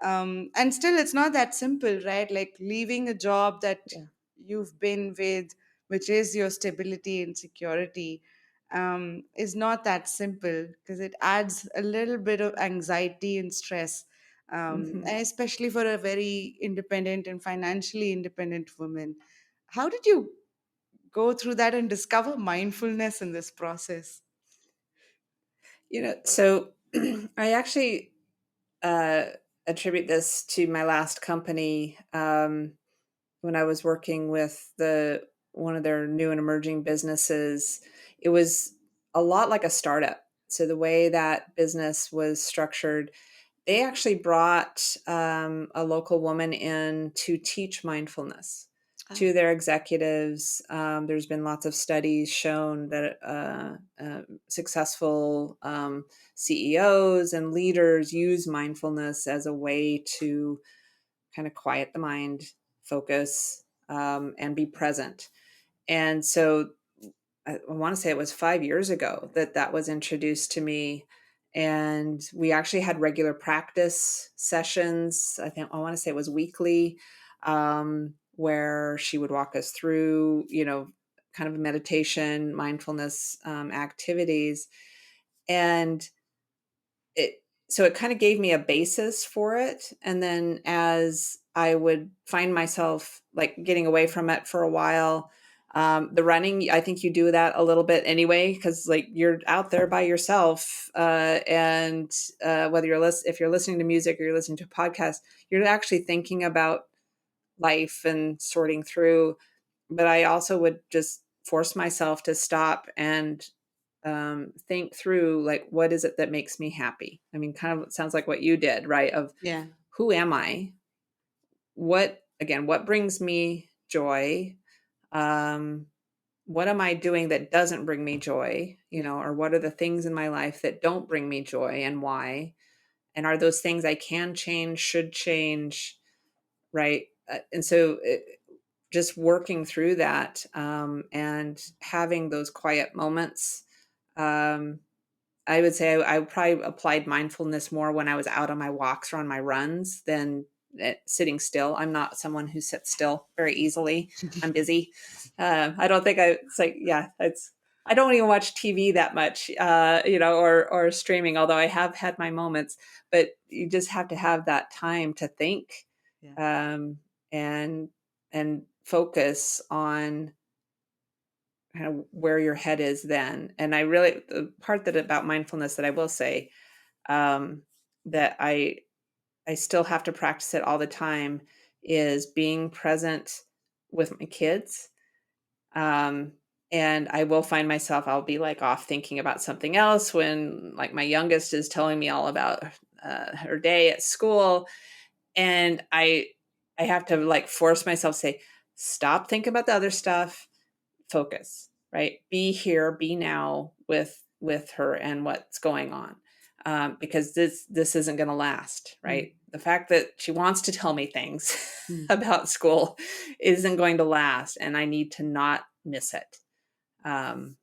And still it's not that simple, right? Like leaving a job that Yeah. you've been with, which is your stability and security, is not that simple, because it adds a little bit of anxiety and stress, Hmm. and especially for a very independent and financially independent woman. How did you go through that and discover mindfulness in this process? So I actually, uh, attribute this to my last company. When I was working with the one of their new and emerging businesses, it was a lot like a startup. So the way that business was structured, they actually brought, a local woman in to teach mindfulness. Oh, to their executives. There's been lots of studies shown that successful CEOs and leaders use mindfulness as a way to kind of quiet the mind, focus, and be present. And so I want to say it was 5 years ago that that was introduced to me. And we actually had regular practice sessions. I want to say it was weekly, where she would walk us through, kind of meditation, mindfulness activities. And it so it kind of gave me a basis for it, and then as I would find myself like getting away from it for a while, the running, I think you do that a little bit anyway because like you're out there by yourself, and whether if you're listening to music or you're listening to a podcast, you're actually thinking about life and sorting through. But I also would just force myself to stop and think through like what is it that makes me happy. I mean, kind of sounds like what you did, right? Of yeah. who am I? What brings me joy? Um, what am I doing that doesn't bring me joy? Yeah. Or what are the things in my life that don't bring me joy and why? And are those things I can change, should change, right? And so just working through that, and having those quiet moments. Um, I would say I probably applied mindfulness more when I was out on my walks or on my runs than sitting still. I'm not someone who sits still very easily. I'm busy. I don't think it's like, yeah, I don't even watch TV that much, or streaming, although I have had my moments, but you just have to have that time to think, Yeah. um, and, and focus on kind of where your head is then. And the part that about mindfulness that I will say, um, that I still have to practice it all the time is being present with my kids. Um, and I will find myself, I'll be like off thinking about something else when like my youngest is telling me all about her day at school. And I have to like force myself to say, stop thinking about the other stuff, focus, right? Be here, be now with her and what's going on, because this isn't going to last, Mm. right? The fact that she wants to tell me things Mm. about school isn't going to last, and I need to not miss it. Um,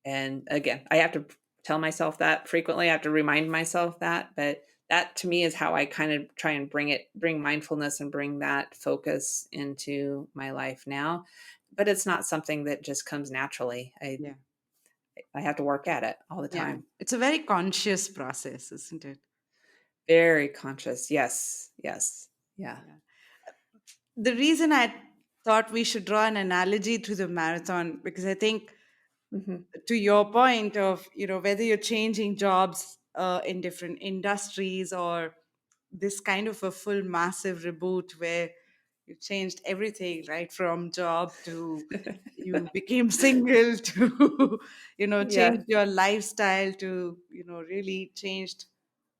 and again, I have to tell myself that frequently. I have to remind myself that, but that to me is how I kind of try and bring mindfulness and bring that focus into my life now. But it's not something that just comes naturally. Yeah. I have to work at it all the Yeah. time. It's a very conscious process, isn't it? Very conscious. Yes. Yes. Yeah. Yeah. The reason I thought we should draw an analogy to the marathon, because I think Hmm. to your point of, whether you're changing jobs in different industries, or this kind of a full massive reboot where you changed everything, right, from job to you became single to Yeah. changed your lifestyle to really changed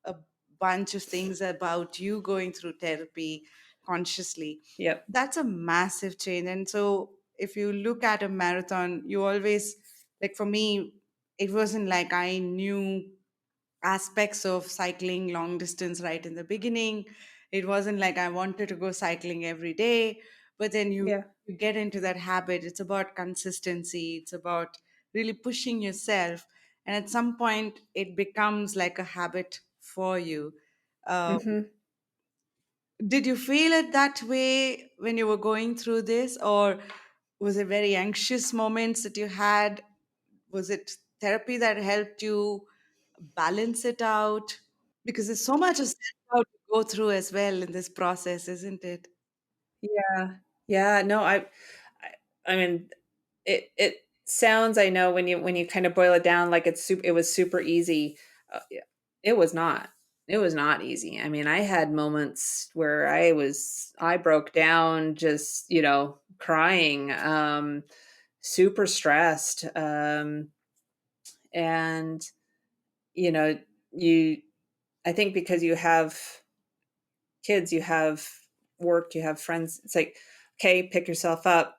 a bunch of things about you going through therapy consciously. Yep. That's a massive change. And so if you look at a marathon, you always, like, for me, it wasn't like I knew aspects of cycling long distance right in the beginning. It wasn't like I wanted to go cycling every day, but then Yeah. you get into that habit. It's about consistency, it's about really pushing yourself. And at some point, it becomes like a habit for you. Uh, Hmm. did you feel it that way when you were going through this, or was it very anxious moments that you had? Was it therapy that helped you balance it out? Because there's so much of self-doubt to go through as well in this process, isn't it? Yeah. Yeah. No, I mean, it sounds, I know when you kind of boil it down, like it was super easy. Yeah, it was not. It was not easy. I mean, I had moments where I broke down, just crying, super stressed, and you know you I think because you have kids, you have work, you have friends. It's like okay, pick yourself up,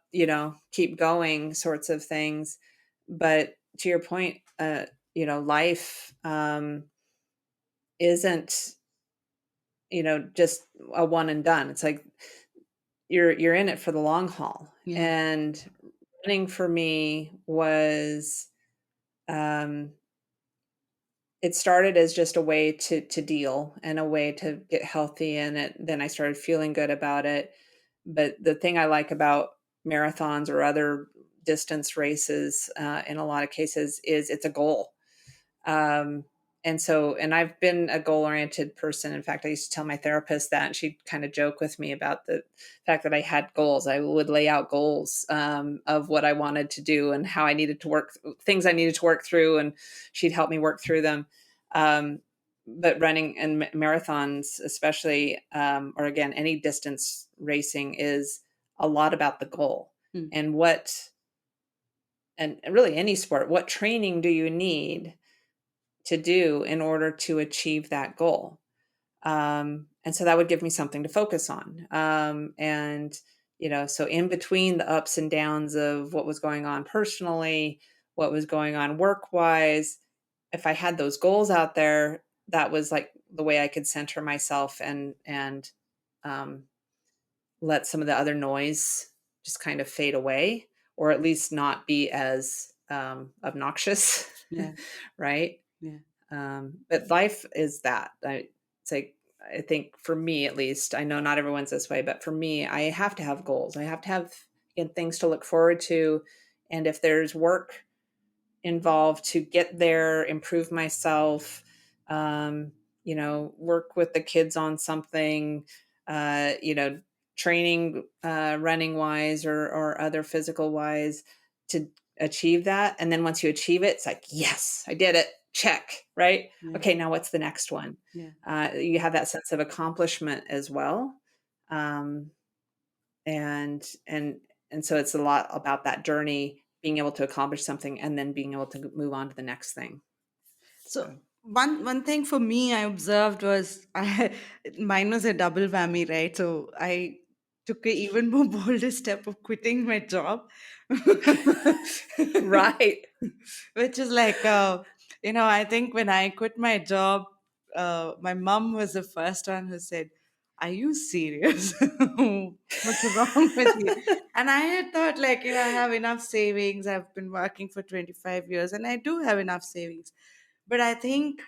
keep going sorts of things. But to your point, life isn't, just a one and done. It's like you're in it for the long haul. Yeah. And running for me was, um it started as just a way to deal and a way to get healthy in it. Then I started feeling good about it. But the thing I like about marathons or other distance races, in a lot of cases, is it's a goal. Um, and I've been a goal oriented person. In fact, I used to tell my therapist that, and she'd kind of joke with me about the fact that I had goals. I would lay out goals, of what I wanted to do and how I needed to work, things I needed to work through, and she'd help me work through them. Um, but running and marathons, especially, or again, any distance racing, is a lot about the goal Mm. and and really any sport, what training do you need to do in order to achieve that goal. And so that would give me something to focus on. So in between the ups and downs of what was going on personally, what was going on work wise, if I had those goals out there, that was like the way I could center myself and um, let some of the other noise just kind of fade away, or at least not be as obnoxious, Yeah. right? Yeah. But life is that. It's like, I think for me at least, I know not everyone's this way, but for me, I have to have goals. I have to have, things to look forward to. And if there's work involved to get there, improve myself, work with the kids on something, training, running wise or other physical wise to achieve that. And then once you achieve it, it's like, yes, I did it. Check. Right. Yeah. Okay. Now what's the next one? Yeah. You have that sense of accomplishment as well. Um, and so it's a lot about that journey, being able to accomplish something and then being able to move on to the next thing. So So one thing for me I observed was mine was a double whammy, right? So I took a even more bolder step of quitting my job, right. which is like, I think when I quit my job, my mom was the first one who said, "Are you serious? What's wrong with you?" And I had thought, like, I have enough savings. I've been working for 25 years, and I do have enough savings. But I think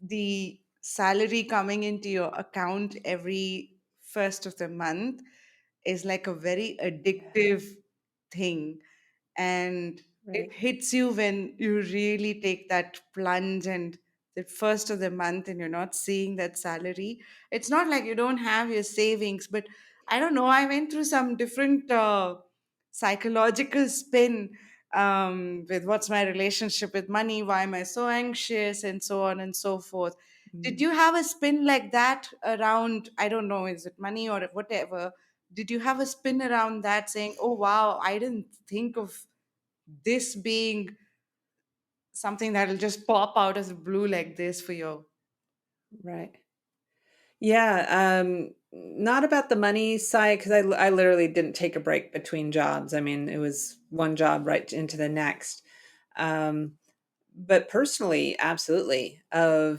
the salary coming into your account every first of the month is like a very addictive thing, and it Right. hits you when you really take that plunge and the first of the month and you're not seeing that salary. It's not like you don't have your savings, but I don't know, I went through some different psychological spin, with what's my relationship with money, why am I so anxious, and so on and so forth. Did Mm. you have a spin like that around, I don't know, is it money or whatever? Did you have a spin around that saying, oh wow, I didn't think of this being something that'll just pop out of the blue like this for you? Right. Yeah. Not about the money side, because I literally didn't take a break between jobs. I mean, it was one job right into the next. Um, but personally, absolutely. Okay,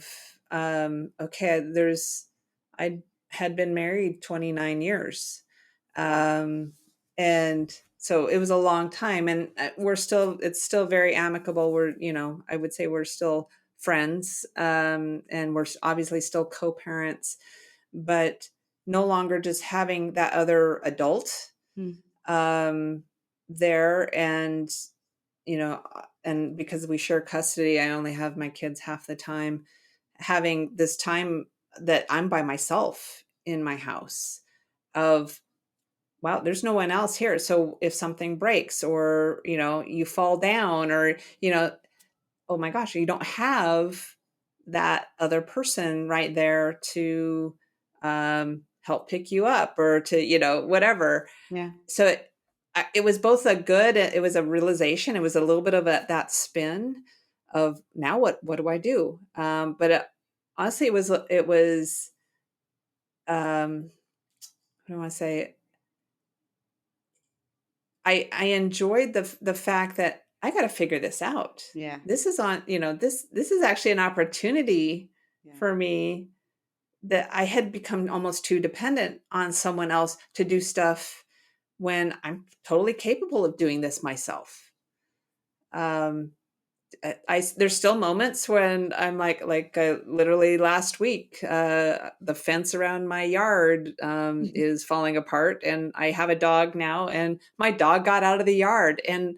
I had been married 29 years. Um, and so it was a long time, and it's still very amicable. I would say we're still friends, and obviously still co-parents, but no longer just having that other adult, Hmm. um, there. And because we share custody, I only have my kids half the time. Having this time that I'm by myself in my house, of, wow, there's no one else here. So if something breaks, or, you fall down, or, oh my gosh, you don't have that other person right there to, help pick you up, or to, whatever. Yeah. So it was both it was a realization. It was a little bit of that spin of, now what do I do? But honestly, it was, what do I want to say? I enjoyed the fact that I gotta figure this out. Yeah. This is on, this is actually an opportunity Yeah. for me that I had become almost too dependent on someone else to do stuff when I'm totally capable of doing this myself. Um, there's still moments when I'm literally last week, the fence around my yard is falling apart, and I have a dog now, and my dog got out of the yard, and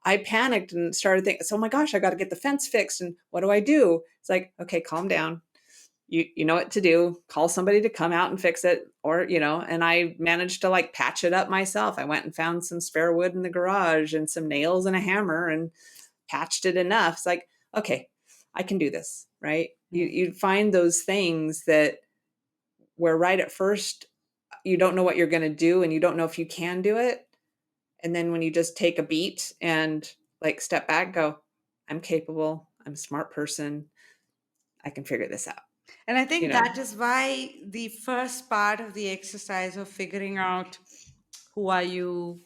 I panicked and started thinking, "Oh my gosh, I got to get the fence fixed, and what do I do?" It's like, okay, calm down. You know what to do. Call somebody to come out and fix it, or and I managed to like patch it up myself. I went and found some spare wood in the garage and some nails and a hammer and patched it enough. It's like, okay, I can do this, right? You Yeah. you find those things that where right at first you don't know what you're going to do and you don't know if you can do it. And then when you just take a beat and like step back, go, I'm capable. I'm a smart person. I can figure this out. And I You think know, that is why the first part of the exercise of figuring out who are you,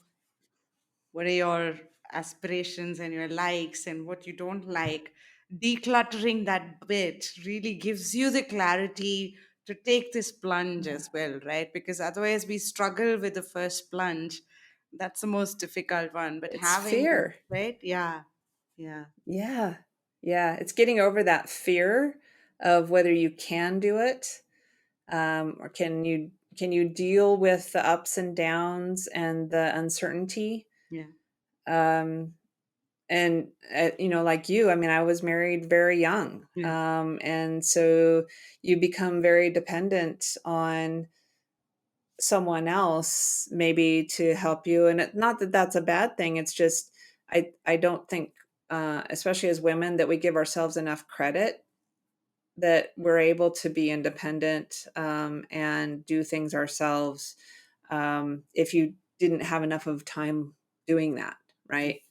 what are your aspirations and your likes and what you don't like, decluttering that bit really gives you the clarity to take this plunge yeah, as well, right? Because otherwise we struggle with the first plunge. That's the most difficult one. But it's having this, fear. right? Yeah. Yeah. Yeah. Yeah. It's getting over that fear of whether you can do it, or can you deal with the ups and downs and the uncertainty. Yeah. Um, and like you, I mean, I was married very young, Yeah. and so you become very dependent on someone else maybe to help you, and not that that's a bad thing. It's just I don't think, especially as women, that we give ourselves enough credit that we're able to be independent, and do things ourselves, if you didn't have enough of time doing that, Yeah. right?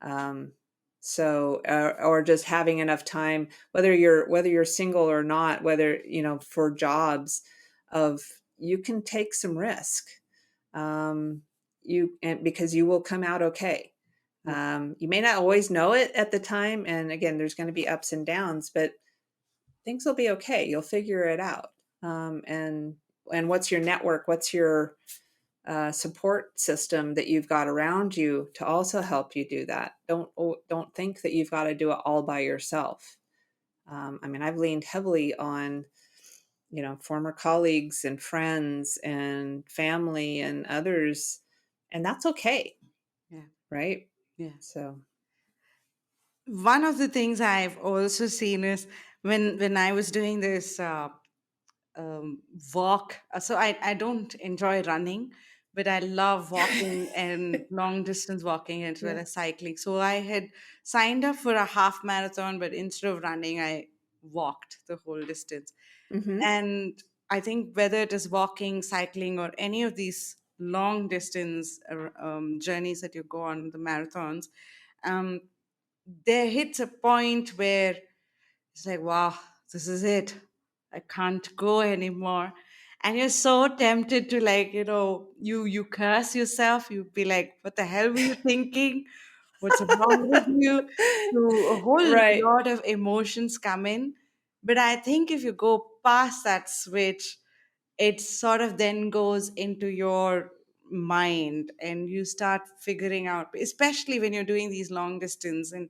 um, so or just having enough time, whether you're single or not, whether for jobs, of you can take some risk, um, you and because you will come out okay. Yeah. You may not always know it at the time, and again, there's going to be ups and downs, but things will be okay. You'll figure it out. And what's your network? What's your support system that you've got around you to also help you do that? Don't think that you've got to do it all by yourself. I mean, I've leaned heavily on former colleagues and friends and family and others, and that's okay, Yeah. right? Yeah. So, One of the things I've also seen is when I was doing this walk. So I don't enjoy running, but I love walking and long distance walking as well yeah. as cycling. So I had signed up for a half marathon, but instead of running, I walked the whole distance. Hmm. And I think whether it is walking, cycling, or any of these long distance journeys that you go on, the marathons, um, there hits a point where it's like, wow, this is it. I can't go anymore. And you're so tempted to like, you curse yourself. You be like, what the hell were you thinking? What's wrong with you? So a whole Right. lot of emotions come in. But I think if you go past that switch, it sort of then goes into your mind and you start figuring out, especially when you're doing these long distance and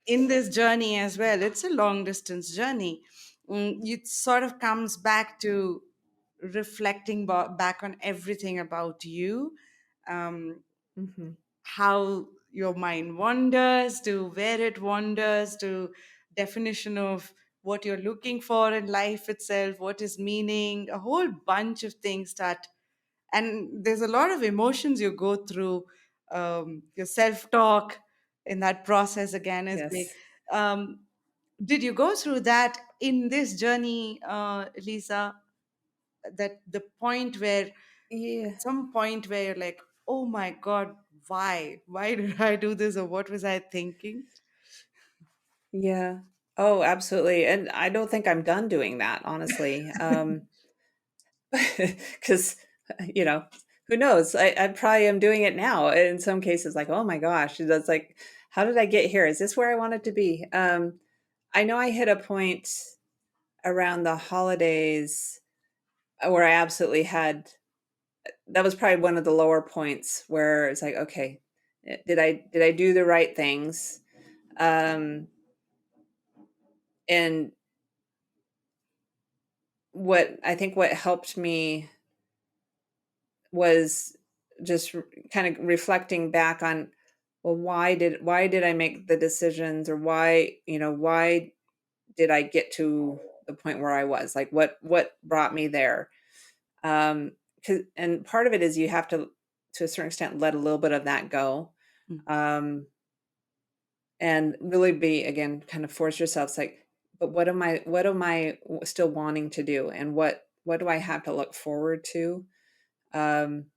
in this journey as well, it's a long distance journey. It sort of comes back to reflecting back on everything about you, um, Hmm. how your mind wanders, to where it wanders, to definition of what you're looking for in life itself, what is meaning, a whole bunch of things start. And there's a lot of emotions you go through, your self-talk in that process again is big. Yes. um, did you go through that in this journey, Lisa, that the point where Yeah. some point where you're like, oh my god, why did I do this, or what was I thinking? Yeah. Oh, absolutely. And I don't think I'm done doing that, honestly. Because, you know, who knows? I probably am doing it now in some cases, like, oh my gosh, that's like, how did I get here? Is this where I wanted to be? I know I hit a point around the holidays where I absolutely had, that was probably one of the lower points where it's like, okay, did I do the right things? Um, and what helped me was just kind of reflecting back on, well, why did I make the decisions, or why did I get to the point where I was, like, what brought me there? 'Cause, and part of it is you have to a certain extent, let a little bit of that go. Mm, Um, and really be, again, kind of force yourself. It's like, but what am I still wanting to do? And what do I have to look forward to? Um,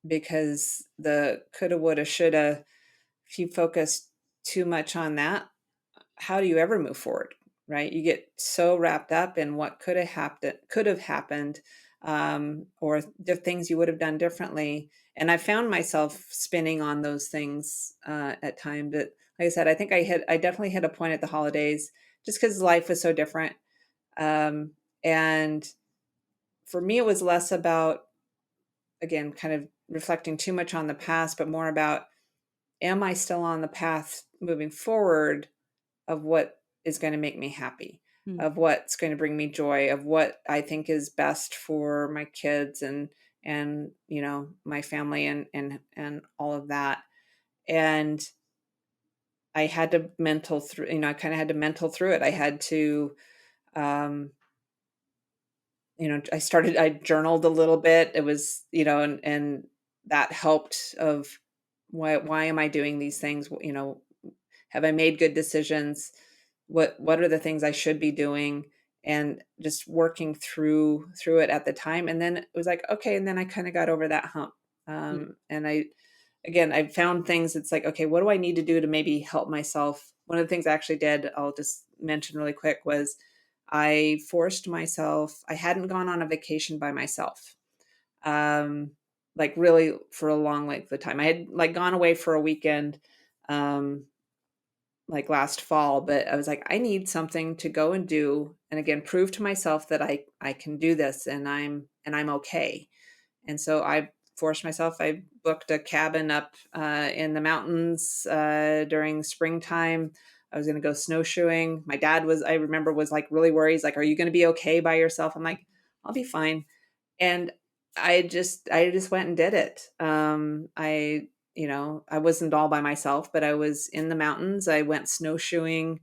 because the coulda, woulda, shoulda, if you focus too much on that, how do you ever move forward, right? You get so wrapped up in what could have happened, or the things you would have done differently. And I found myself spinning on those things at times. But like I said, I think I definitely hit a point at the holidays, just because life was so different. Um, and for me, it was less about, again, kind of reflecting too much on the past, but more about, am I still on the path moving forward of what is going to make me happy, mm, of what's going to bring me joy, of what I think is best for my kids and my family and all of that. And I had to mental through, I kind of had to mental through it. I had to, um, I journaled a little bit. It was, and that helped of, why am I doing these things? Have I made good decisions? What are the things I should be doing? And just working through it at the time. And then it was like, okay, and then I kind of got over that hump. mm, And I found things, it's like, okay, what do I need to do to maybe help myself? One of the things I actually did, I'll just mention really quick, was I forced myself, I hadn't gone on a vacation by myself. Um, like, really, for a long length of time. I had, like, gone away for a weekend, um, like, last fall, but I was like, I need something to go and do, and again, prove to myself that I can do this, and I'm okay. And so I forced myself. I booked a cabin up in the mountains during springtime. I was going to go snowshoeing. My dad was, I remember, was like really worried. He's like, "Are you going to be okay by yourself?" I'm like, "I'll be fine." And I just went and did it. I wasn't all by myself, but I was in the mountains. I went snowshoeing.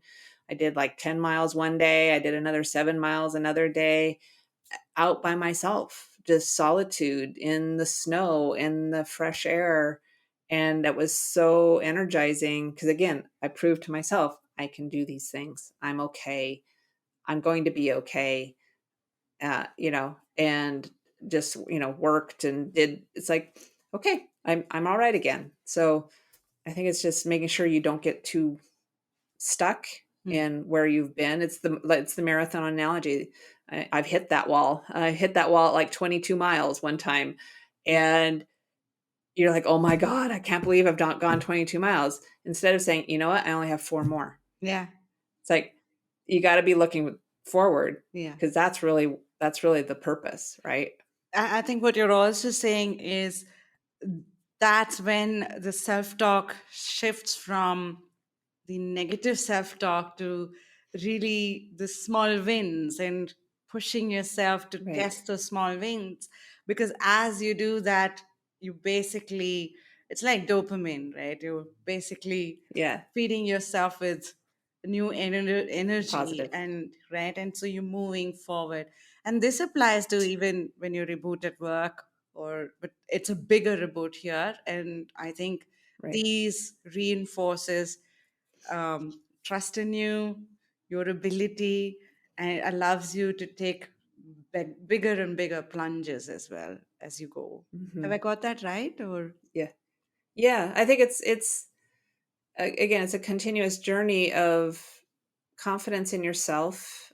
I did like 10 miles one day. I did another 7 miles another day, out by myself, just solitude in the snow, in the fresh air. And that was so energizing because, again, I proved to myself I can do these things. I'm okay. I'm going to be okay. And just, worked and did. It's like, okay, I'm all right again. So I think it's just making sure you don't get too stuck mm. in where you've been. It's the marathon analogy. I've hit that wall. I hit that wall at like 22 miles one time, and you're like, "Oh my god, I can't believe I've not gone 22 miles." Instead of saying, "You know what? I only have 4 more." Yeah, It's like, you got to be looking forward, yeah. because that's really the purpose, right? I think what you're also saying is that's when the self talk shifts from the negative self talk to really the small wins and pushing yourself to Right. test those small wins. Because as you do that, you basically, it's like dopamine, right? You're basically Yeah. feeding yourself with new energy, Positive. and right, and so you're moving forward. And this applies to even when you reboot at work, or but it's a bigger reboot here. And I think Right. these reinforces trust in you, your ability, and it allows you to take bigger and bigger plunges as well as you go. Have I Hmm. got that right? Or Yeah. Yeah. I think it's again, it's a continuous journey of confidence in yourself.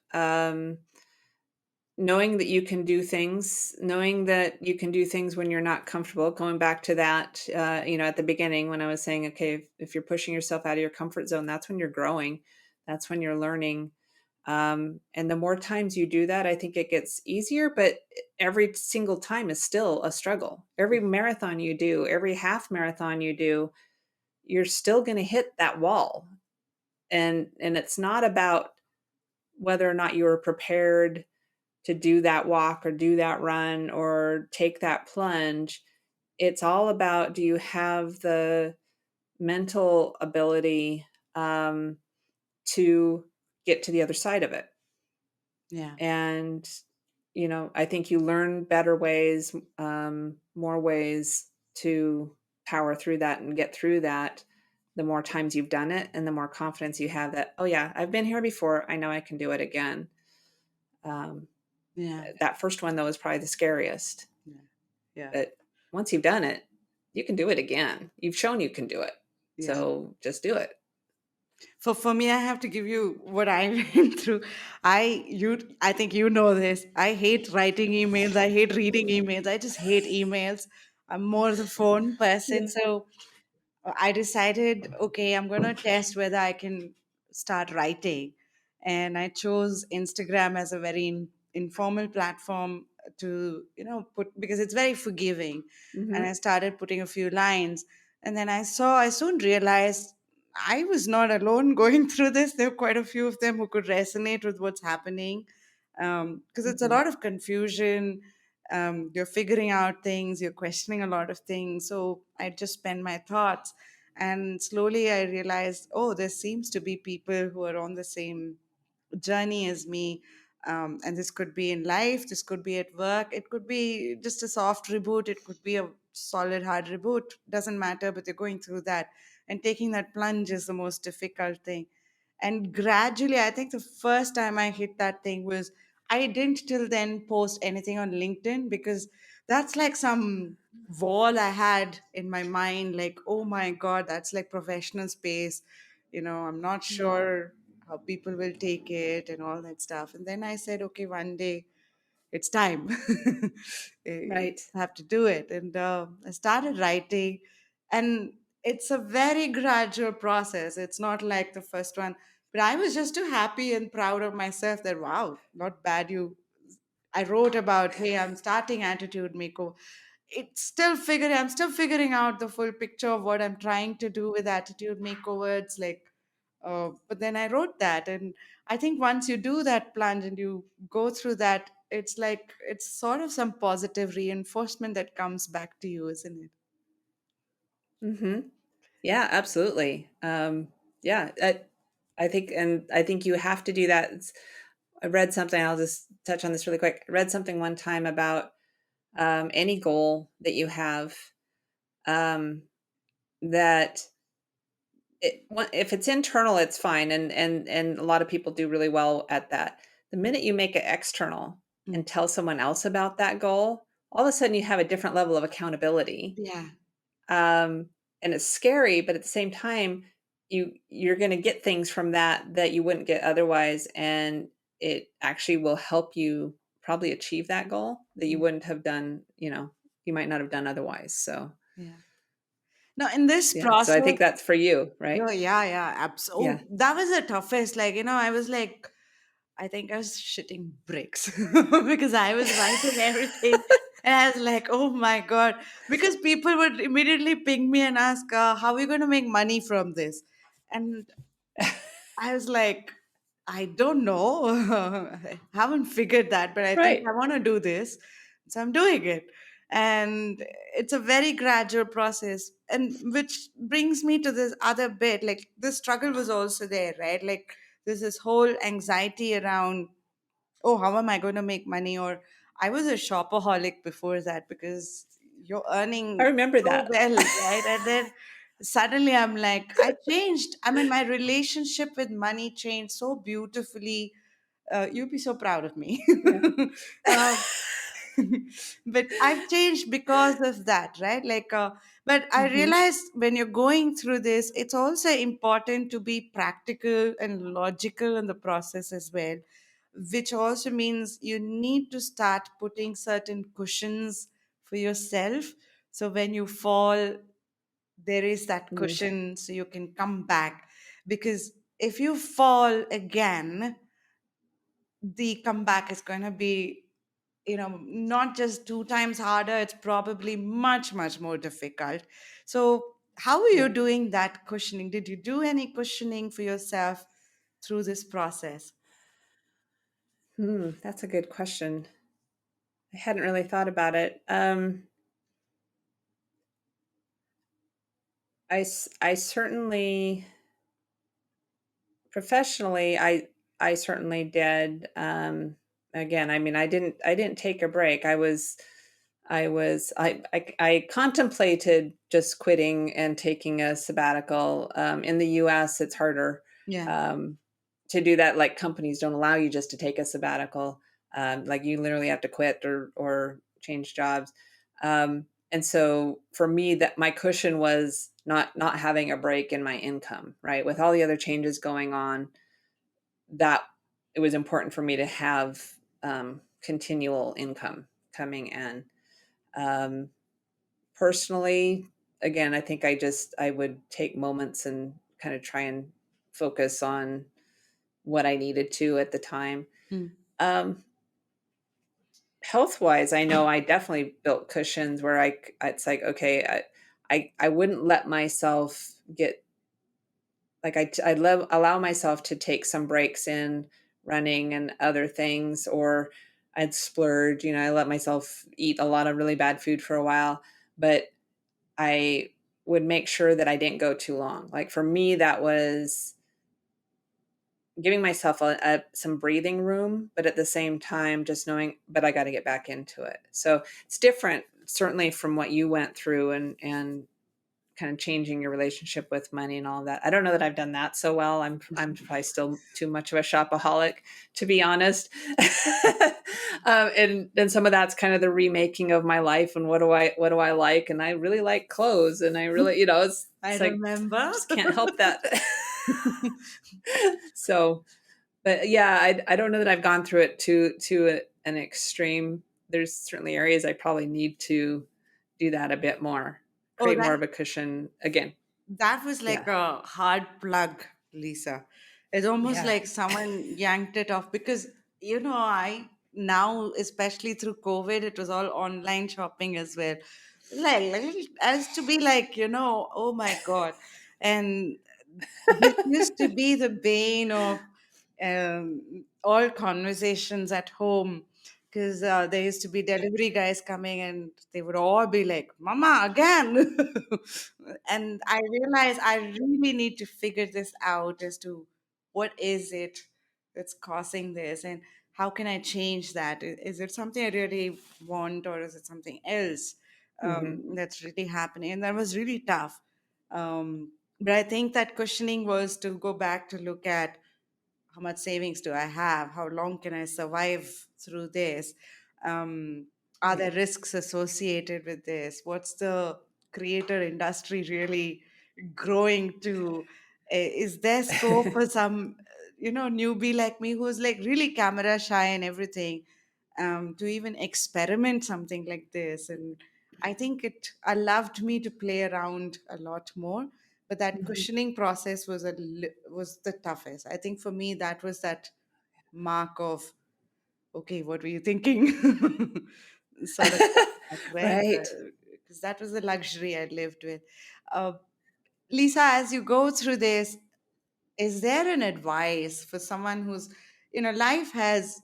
knowing that you can do things, knowing that you can do things when you're not comfortable, going back to that, at the beginning when I was saying, okay, if you're pushing yourself out of your comfort zone, that's when you're growing, that's when you're learning. And the more times you do that, I think it gets easier, but every single time is still a struggle. Every marathon you do, every half marathon you do, you're still going to hit that wall. And it's not about whether or not you were prepared to do that walk or do that run or take that plunge. It's all about, do you have the mental ability to get to the other side of it? Yeah. And, I think you learn better ways, more ways to power through that and get through that the more times you've done it and the more confidence you have that, oh, yeah, I've been here before. I know I can do it again. Um, Yeah. that first one, though, is probably the scariest. Yeah. Yeah. But once you've done it, you can do it again. You've shown you can do it. Yeah. So just do it. For me, I have to give you what I went through. I think you know this. I hate writing emails. I hate reading emails. I just hate emails. I'm more the phone person. Yeah. So I decided, okay, I'm going to test whether I can start writing. And I chose Instagram as a very informal platform to, put, because it's very forgiving. And I Mhm. started putting a few lines. And then I soon realized I was not alone going through this. There were quite a few of them who could resonate with what's happening. Because it's a Mhm. lot of confusion. You're figuring out things, you're questioning a lot of things. So I just spend my thoughts. And slowly I realized, oh, there seems to be people who are on the same journey as me. And this could be in life, this could be at work, it could be just a soft reboot, it could be a solid hard reboot, doesn't matter, but they're going through that. And taking that plunge is the most difficult thing. And gradually, I think the first time I hit that thing was, I didn't till then post anything on LinkedIn, because that's like some wall I had in my mind, like, oh my God, that's like professional space. I'm not Mhm. sure how people will take it and all that stuff. And then I said, okay, one day it's time. You Right. have to do it. And I started writing, and it's a very gradual process. It's not like the first one, but I was just too happy and proud of myself that, wow, not bad. I wrote about, hey, I'm starting Attitude Makeover. I'm still figuring out the full picture of what I'm trying to do with Attitude Makeover. It's like, but then I wrote that. And I think once you do that plunge and you go through that, it's like, it's sort of some positive reinforcement that comes back to you, isn't it? Mhm. Yeah, absolutely. Yeah, I think you have to do that. I read something, I'll just touch on this really quick. I read something one time about any goal that you have, um, that if it's internal, it's fine, and a lot of people do really well at that. The minute you make it external Mm. and tell someone else about that goal, all of a sudden you have a different level of accountability. Yeah. Um, and it's scary, but at the same time, you're going to get things from that you wouldn't get otherwise, and it actually will help you probably achieve that goal that you Yeah. wouldn't have done. You might not have done otherwise. So Yeah. Now, in this yeah, so I process, think that's for you, right? oh, yeah, yeah, Yeah. absolutely. That was the toughest. Like, I was like, I think I was shitting bricks because I was writing everything. And I was like, oh my God. Because people would immediately ping me and ask, how are you going to make money from this? And I was like, I don't know. I haven't figured that, but I think Right. I want to do this. So I'm doing it. And it's a very gradual process. And which brings me to this other bit. Like, the struggle was also there, right? Like, there's this whole anxiety around, oh, how am I going to make money? Or I was a shopaholic before that, because you're I earning remember so that. well, right? And then suddenly I'm like, I changed. I mean, my relationship with money changed so beautifully. You'd be so proud of me. Yeah. um, but I've changed because of that, right? Like, but I Mhm. realized when you're going through this, it's also important to be practical and logical in the process as well. which also means you need to start putting certain cushions for yourself. So when you fall, there is that Mm, cushion so you can come back. Because if you fall again, the comeback is going to be, not just two times harder, it's probably much, much more difficult. So, how are yeah. you doing that cushioning? Did you do any cushioning for yourself through this process? That's a good question. I hadn't really thought about it. I certainly professionally, I certainly did. Again, I mean, I didn't take a break. I contemplated just quitting and taking a sabbatical. In the U.S., it's harder Yeah. um, to do that. Like companies don't allow you just to take a sabbatical. Like you literally have to quit or change jobs. And so for me, that my cushion was not having a break in my income, right? With all the other changes going on, that it was important for me to have continual income coming in. Um, Personally, again, I think I would take moments and kind of try and focus on what I needed to at the time. Mm. Um, Health wise, I know I definitely built cushions where it's like, okay, I wouldn't let myself get like I love allow myself to take some breaks in running and other things, or I'd splurge, I let myself eat a lot of really bad food for a while, but I would make sure that I didn't go too long. Like for me, that was giving myself some breathing room, but at the same time, just knowing, but I got to get back into it. So it's different, certainly from what you went through and kind of changing your relationship with money and all of that. I don't know that I've done that so well. I'm probably still too much of a shopaholic, to be honest. And some of that's kind of the remaking of my life and what do I like? And I really like clothes, and I really, I it's like remember. just can't help that. So, but yeah, I don't know that I've gone through it to an extreme. There's certainly areas I probably need to do that a bit more, Oh, create more of a cushion again. that was like Yeah. a hard plug, Lisa. It's almost Yeah. like someone yanked it off because, I now, especially through COVID, it was all online shopping as well. As to be like, oh my God. And this used to be the bane of all conversations at home because there used to be delivery guys coming and they would all be like, Mama, again. And I realized I really need to figure this out as to what is it that's causing this and how can I change that? Is it something I really want or is it something else Hmm. that's really happening? And that was really tough. But I think that questioning was to go back to look at how much savings do I have? How long can I survive through this? Um, are Right. there risks associated with this? What's the creator industry really growing to? Is there scope for some, newbie like me who's like really camera shy and everything, to even experiment something like this? And I think it allowed me to play around a lot more, but that Mhm. cushioning process was the toughest. I think for me that was that mark of, okay, what were you thinking? Sort of that, where, Right. because that was the luxury I lived with. uh, Lisa, as you go through this, is there an advice for someone who's, life has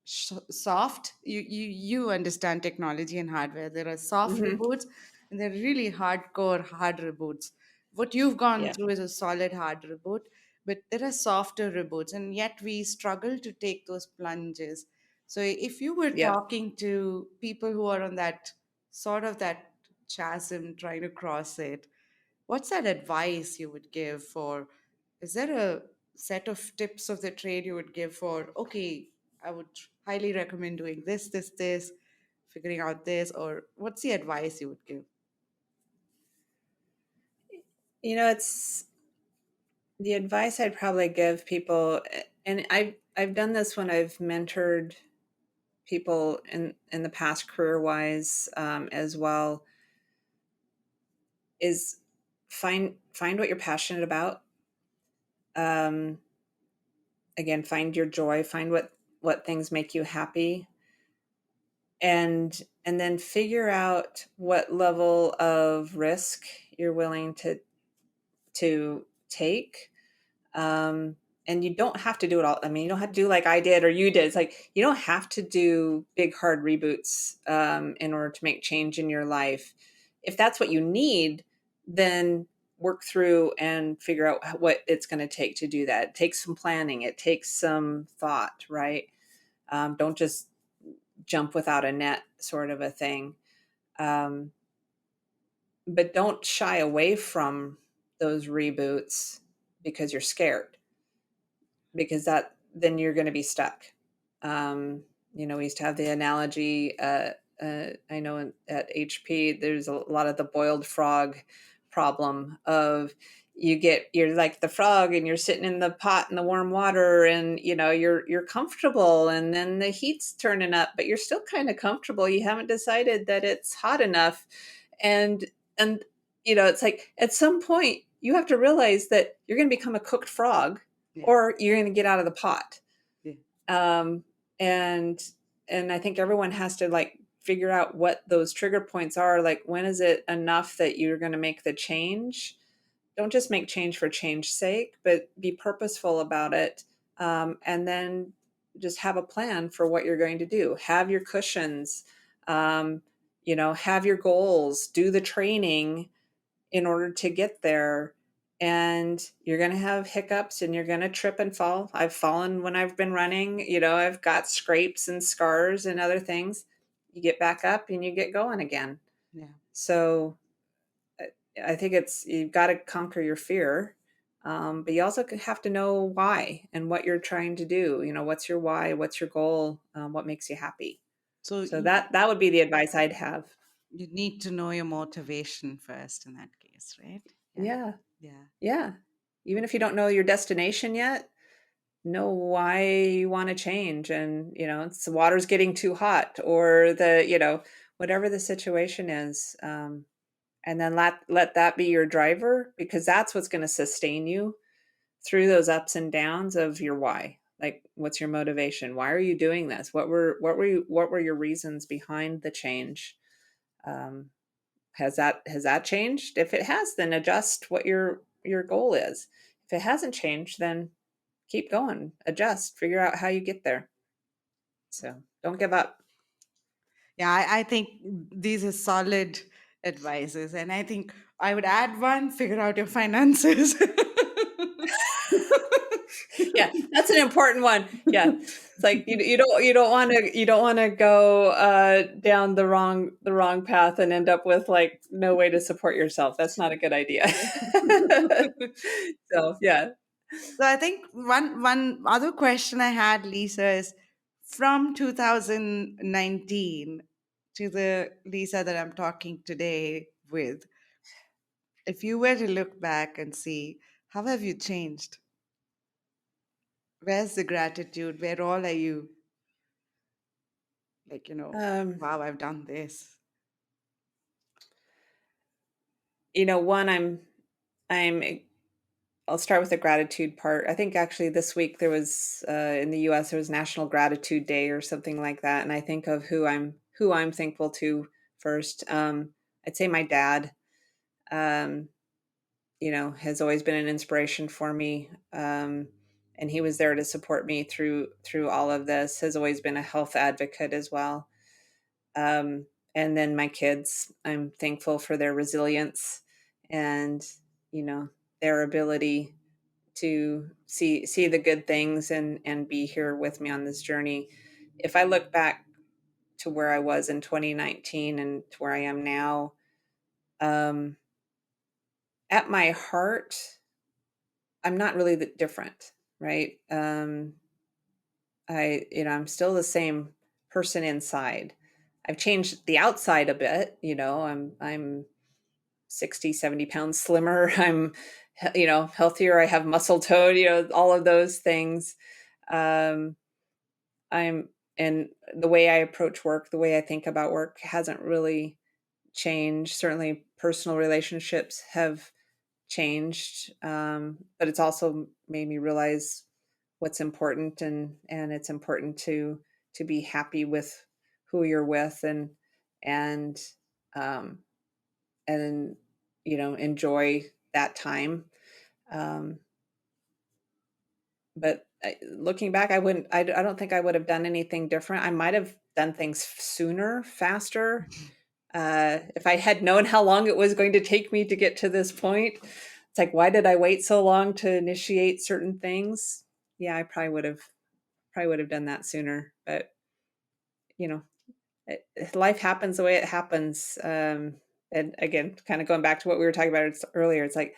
soft, you understand technology and hardware, there are soft Hmm. reboots and there are really hardcore hard reboots. What you've gone Yeah. through is a solid hard reboot, but there are softer reboots and yet we struggle to take those plunges. So if you were Yeah. talking to people who are on that sort of that chasm trying to cross it, what's that advice you would give for, is there a set of tips of the trade you would give for, okay, I would highly recommend doing this, figuring out this, or what's the advice you would give? It's the advice I'd probably give people, and I've done this when I've mentored people in the past career wise, as well, is find what you're passionate about. Um, Again, find your joy, find what things make you happy, and then figure out what level of risk you're willing to take. Um, and you don't have to do it all. I mean, you don't have to do like I did or you did. It's like you don't have to do big hard reboots, in order to make change in your life. If that's what you need, then work through and figure out what it's going to take to do that. It takes some planning. It takes some thought, right? Don't just jump without a net, sort of a thing. Um, but don't shy away from those reboots because you're scared, because that then you're going to be stuck. We used to have the analogy. I know at HP, there's a lot of the boiled frog problem of you're like the frog and you're sitting in the pot in the warm water, and you're comfortable, and then the heat's turning up, but you're still kind of comfortable. You haven't decided that it's hot enough, and and it's like at some point you have to realize that you're going to become a cooked frog, Yeah. or you're going to get out of the pot. Yeah. um, and I think everyone has to like figure out what those trigger points are. Like, when is it enough that you're going to make the change? Don't just make change for change's sake, but be purposeful about it. And then just have a plan for what you're going to do. Have your cushions, have your goals, do the training in order to get there. And you're going to have hiccups and you're going to trip and fall. I've fallen when I've been running. I've got scrapes and scars and other things. You get back up and you get going again. Yeah. So I think you've got to conquer your fear. But you also have to know why and what you're trying to do. What's your why? What's your goal? What makes you happy? So So you, that would be the advice I'd have. you need to know your motivation first in that case, right? Yeah. Yeah. Yeah. Yeah. Even if you don't know your destination yet, know why you want to change. And it's the water's getting too hot, or whatever the situation is. And then let that be your driver, because that's what's going to sustain you through those ups and downs of your why. Like, what's your motivation? Why are you doing this? What were your reasons behind the change? um, has that changed? If it has, then adjust what your goal is. If it hasn't changed, then keep going, adjust, figure out how you get there. So don't give up. Yeah, I think these are solid advices. And I think I would add one, figure out your finances. Yeah, that's an important one. Yeah, it's like you don't want to go down the wrong path and end up with like no way to support yourself. That's not a good idea. So yeah. So I think one other question I had, Lisa, is from 2019 to the Lisa that I'm talking today with, if you were to look back and see, how have you changed? Where's the gratitude? Where all are you? Like, um, wow, I've done this. one, I'm I'll start with the gratitude part. I think actually this week there was, in the U.S. there was National Gratitude Day or something like that, and I think of who I'm thankful to first. I'd say my dad. Um, has always been an inspiration for me, and he was there to support me through all of this. Has always been a health advocate as well. Um, and then my kids, I'm thankful for their resilience and you know their ability to see the good things and be here with me on this journey. If I look back to where I was in 2019 and to where I am now, um, at my heart, I'm not really that different, right? I'm still the same person inside. I've changed the outside a bit. I'm 60, 70 pounds slimmer. I'm healthier. I have muscle tone, all of those things. Um, I'm and the way I approach work, the way I think about work hasn't really changed. Certainly, personal relationships have changed, but it's also made me realize what's important, and it's important to be happy with who you're with, and um, and enjoy that time. Um, but looking back, I wouldn't. I don't think I would have done anything different. I might have done things sooner, faster, if I had known how long it was going to take me to get to this point. It's like, why did I wait so long to initiate certain things? Yeah, I probably would have done that sooner. But you know, life happens the way it happens. And again, kind of going back to what we were talking about earlier, it's like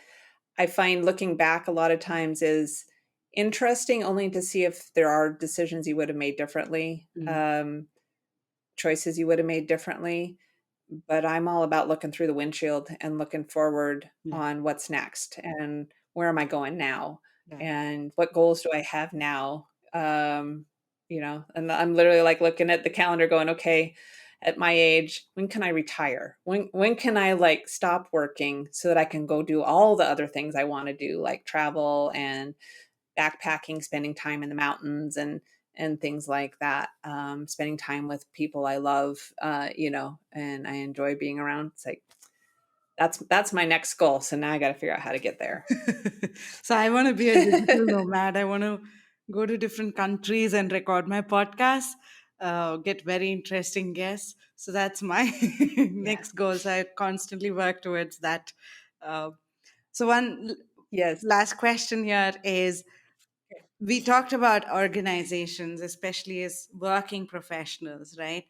I find looking back a lot of times is interesting only to see if there are decisions you would have made differently, Mm. choices you would have made differently. But I'm all about looking through the windshield and looking forward Yeah. on what's next and where am I going now Right. and what goals do I have now. And I'm literally like looking at the calendar going, okay, at my age, when can I retire? When can I like stop working so that I can go do all the other things I want to do, like travel and backpacking, spending time in the mountains and things like that. Spending time with people I love, and I enjoy being around. It's like that's my next goal. So now I got to figure out how to get there. So I want to be a digital nomad. I want to go to different countries and record my podcast, get very interesting guests. So that's my Yeah. next goal. So I constantly work towards that. Uh, so one Yes. last question here is, we talked about organizations, especially as working professionals, right?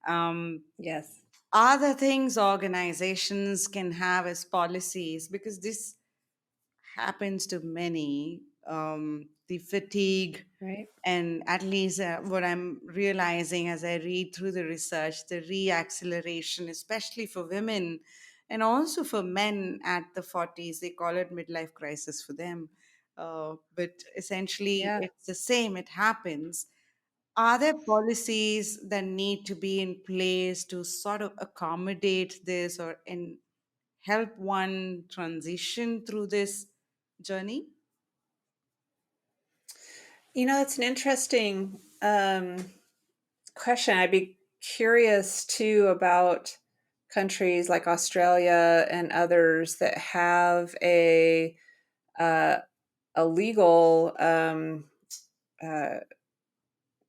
Um, Yes. are there things organizations can have as policies? Because this happens to many. The fatigue, Right. and at least what I'm realizing as I read through the research, the reacceleration, especially for women and also for men at the 40s, they call it midlife crisis for them. But essentially, Yeah. it's the same, it happens. Are there policies that need to be in place to sort of accommodate this or help one transition through this journey? It's an interesting question. I'd be curious too about countries like Australia and others that have uh, a legal uh,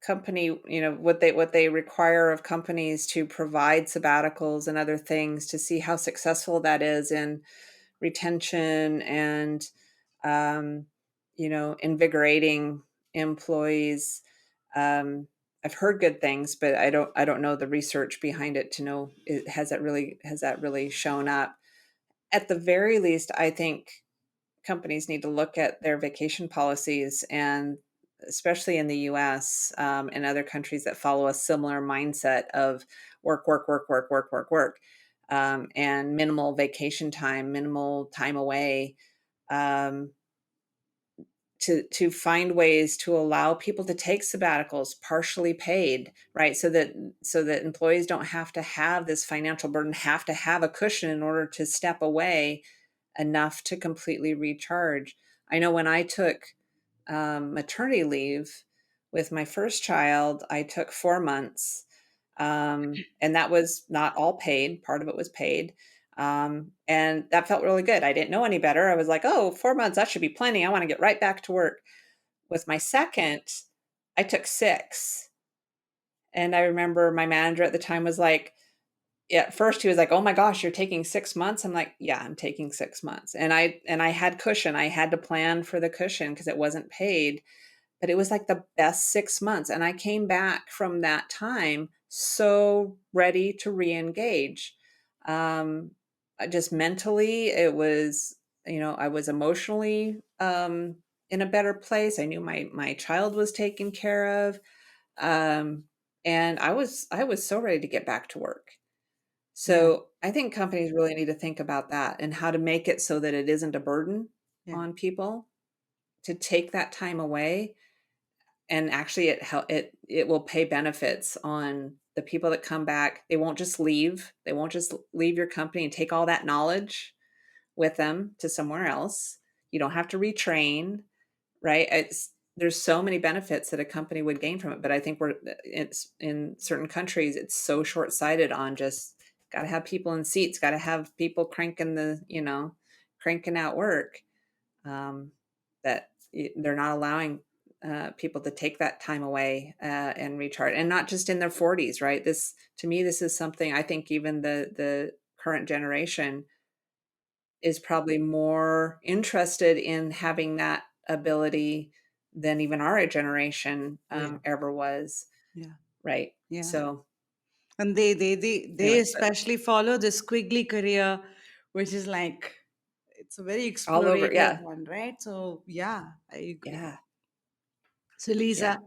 company, what they require of companies to provide sabbaticals and other things to see how successful that is in retention and um, invigorating employees. um, I've heard good things, but I don't know the research behind it to know has that really shown up. At the very least, I think companies need to look at their vacation policies, and especially in the US, and other countries that follow a similar mindset of work, work, work, work, work, work, work, and minimal vacation time, minimal time away, um, to find ways to allow people to take sabbaticals partially paid, right? So that employees don't have to have this financial burden, have to have a cushion in order to step away enough to completely recharge. I know when I took maternity leave with my first child, I took 4 months. And that was not all paid, part of it was paid. And that felt really good. I didn't know any better. I was like, oh, 4 months, that should be plenty. I want to get right back to work. With my second, I took 6. And I remember my manager at the time was like, yeah, at first he was like, "Oh my gosh, you're taking 6 months?" I'm like, "Yeah, I'm taking 6 months." And I had cushion. I had to plan for the cushion because it wasn't paid, but it was like the best 6 months, and I came back from that time so ready to reengage. Um, just mentally, it was, I was emotionally, in a better place. I knew my child was taken care of, um, and I was so ready to get back to work. Yeah, So I think companies really need to think about that and how to make it so that it isn't a burden yeah. on people to take that time away. and actually it will pay benefits on the people that come back. They won't just leave. They won't just leave your company and take all that knowledge with them to somewhere else. You don't have to retrain, right? There's so many benefits that a company would gain from it, but I think it's in certain countries it's so short-sighted on just got to have people in seats, got to have people cranking out work, um, that they're not allowing people to take that time away and recharge, and not just in their 40s, right? This, to me, this is something I think even the current generation is probably more interested in having that ability than even our generation Yeah. ever was, Yeah. right? Yeah. So And they anyway, but especially follow this squiggly career, which is like it's a very all over, explorative yeah, one, right? So yeah, I agree. yeah, So yeah. Lisa,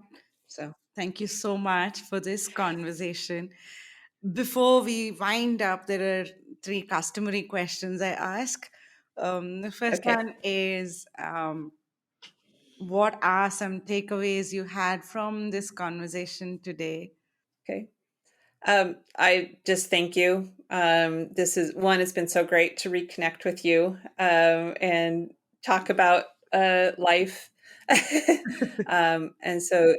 So thank you so much for this conversation. Before we wind up, there are three customary questions I ask. The first okay, one is, what are some takeaways you had from this conversation today? okay. I just thank you. This is one. It's been so great to reconnect with you and talk about life. And so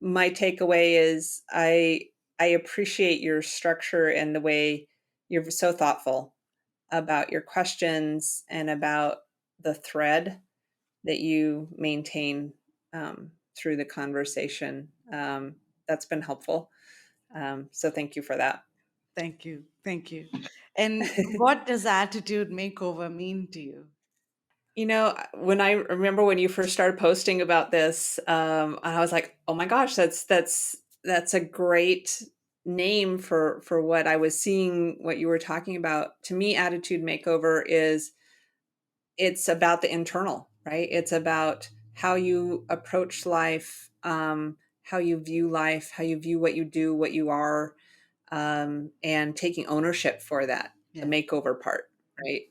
my takeaway is I appreciate your structure and the way you're so thoughtful about your questions and about the thread that you maintain through the conversation. That's been helpful. So thank you for that. Thank you. Thank you. And what does attitude makeover mean to you? When I remember when you first started posting about this, I was like, "Oh my gosh, that's a great name for what I was seeing, what you were talking about." To me, attitude makeover is it's about the internal, right? It's about how you approach life, how you view life, how you view what you do, what you are, and taking ownership for that, the Yeah. makeover part, right?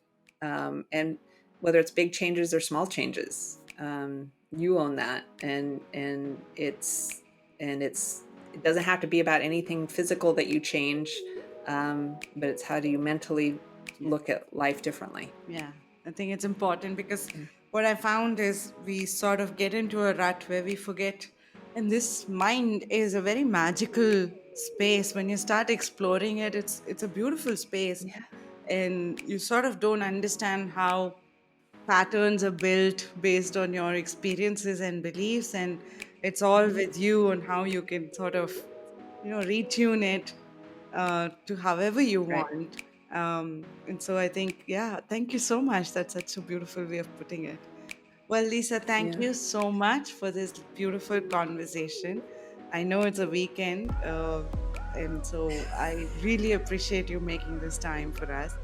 And whether it's big changes or small changes, you own that, and it doesn't have to be about anything physical that you change, but it's how do you mentally Yeah. look at life differently. Yeah, I think it's important because Yeah. what I found is we sort of get into a rut where we forget. And this mind is a very magical space. When you start exploring it, it's a beautiful space. Yeah. And you sort of don't understand how patterns are built based on your experiences and beliefs. And it's all Mhm. with you on how you can sort of, retune it to however you Right. want. And so I think, yeah, thank you so much. That's such a beautiful way of putting it. Well, Lisa, thank Yeah. you so much for this beautiful conversation. I know it's a weekend, and so I really appreciate you making this time for us.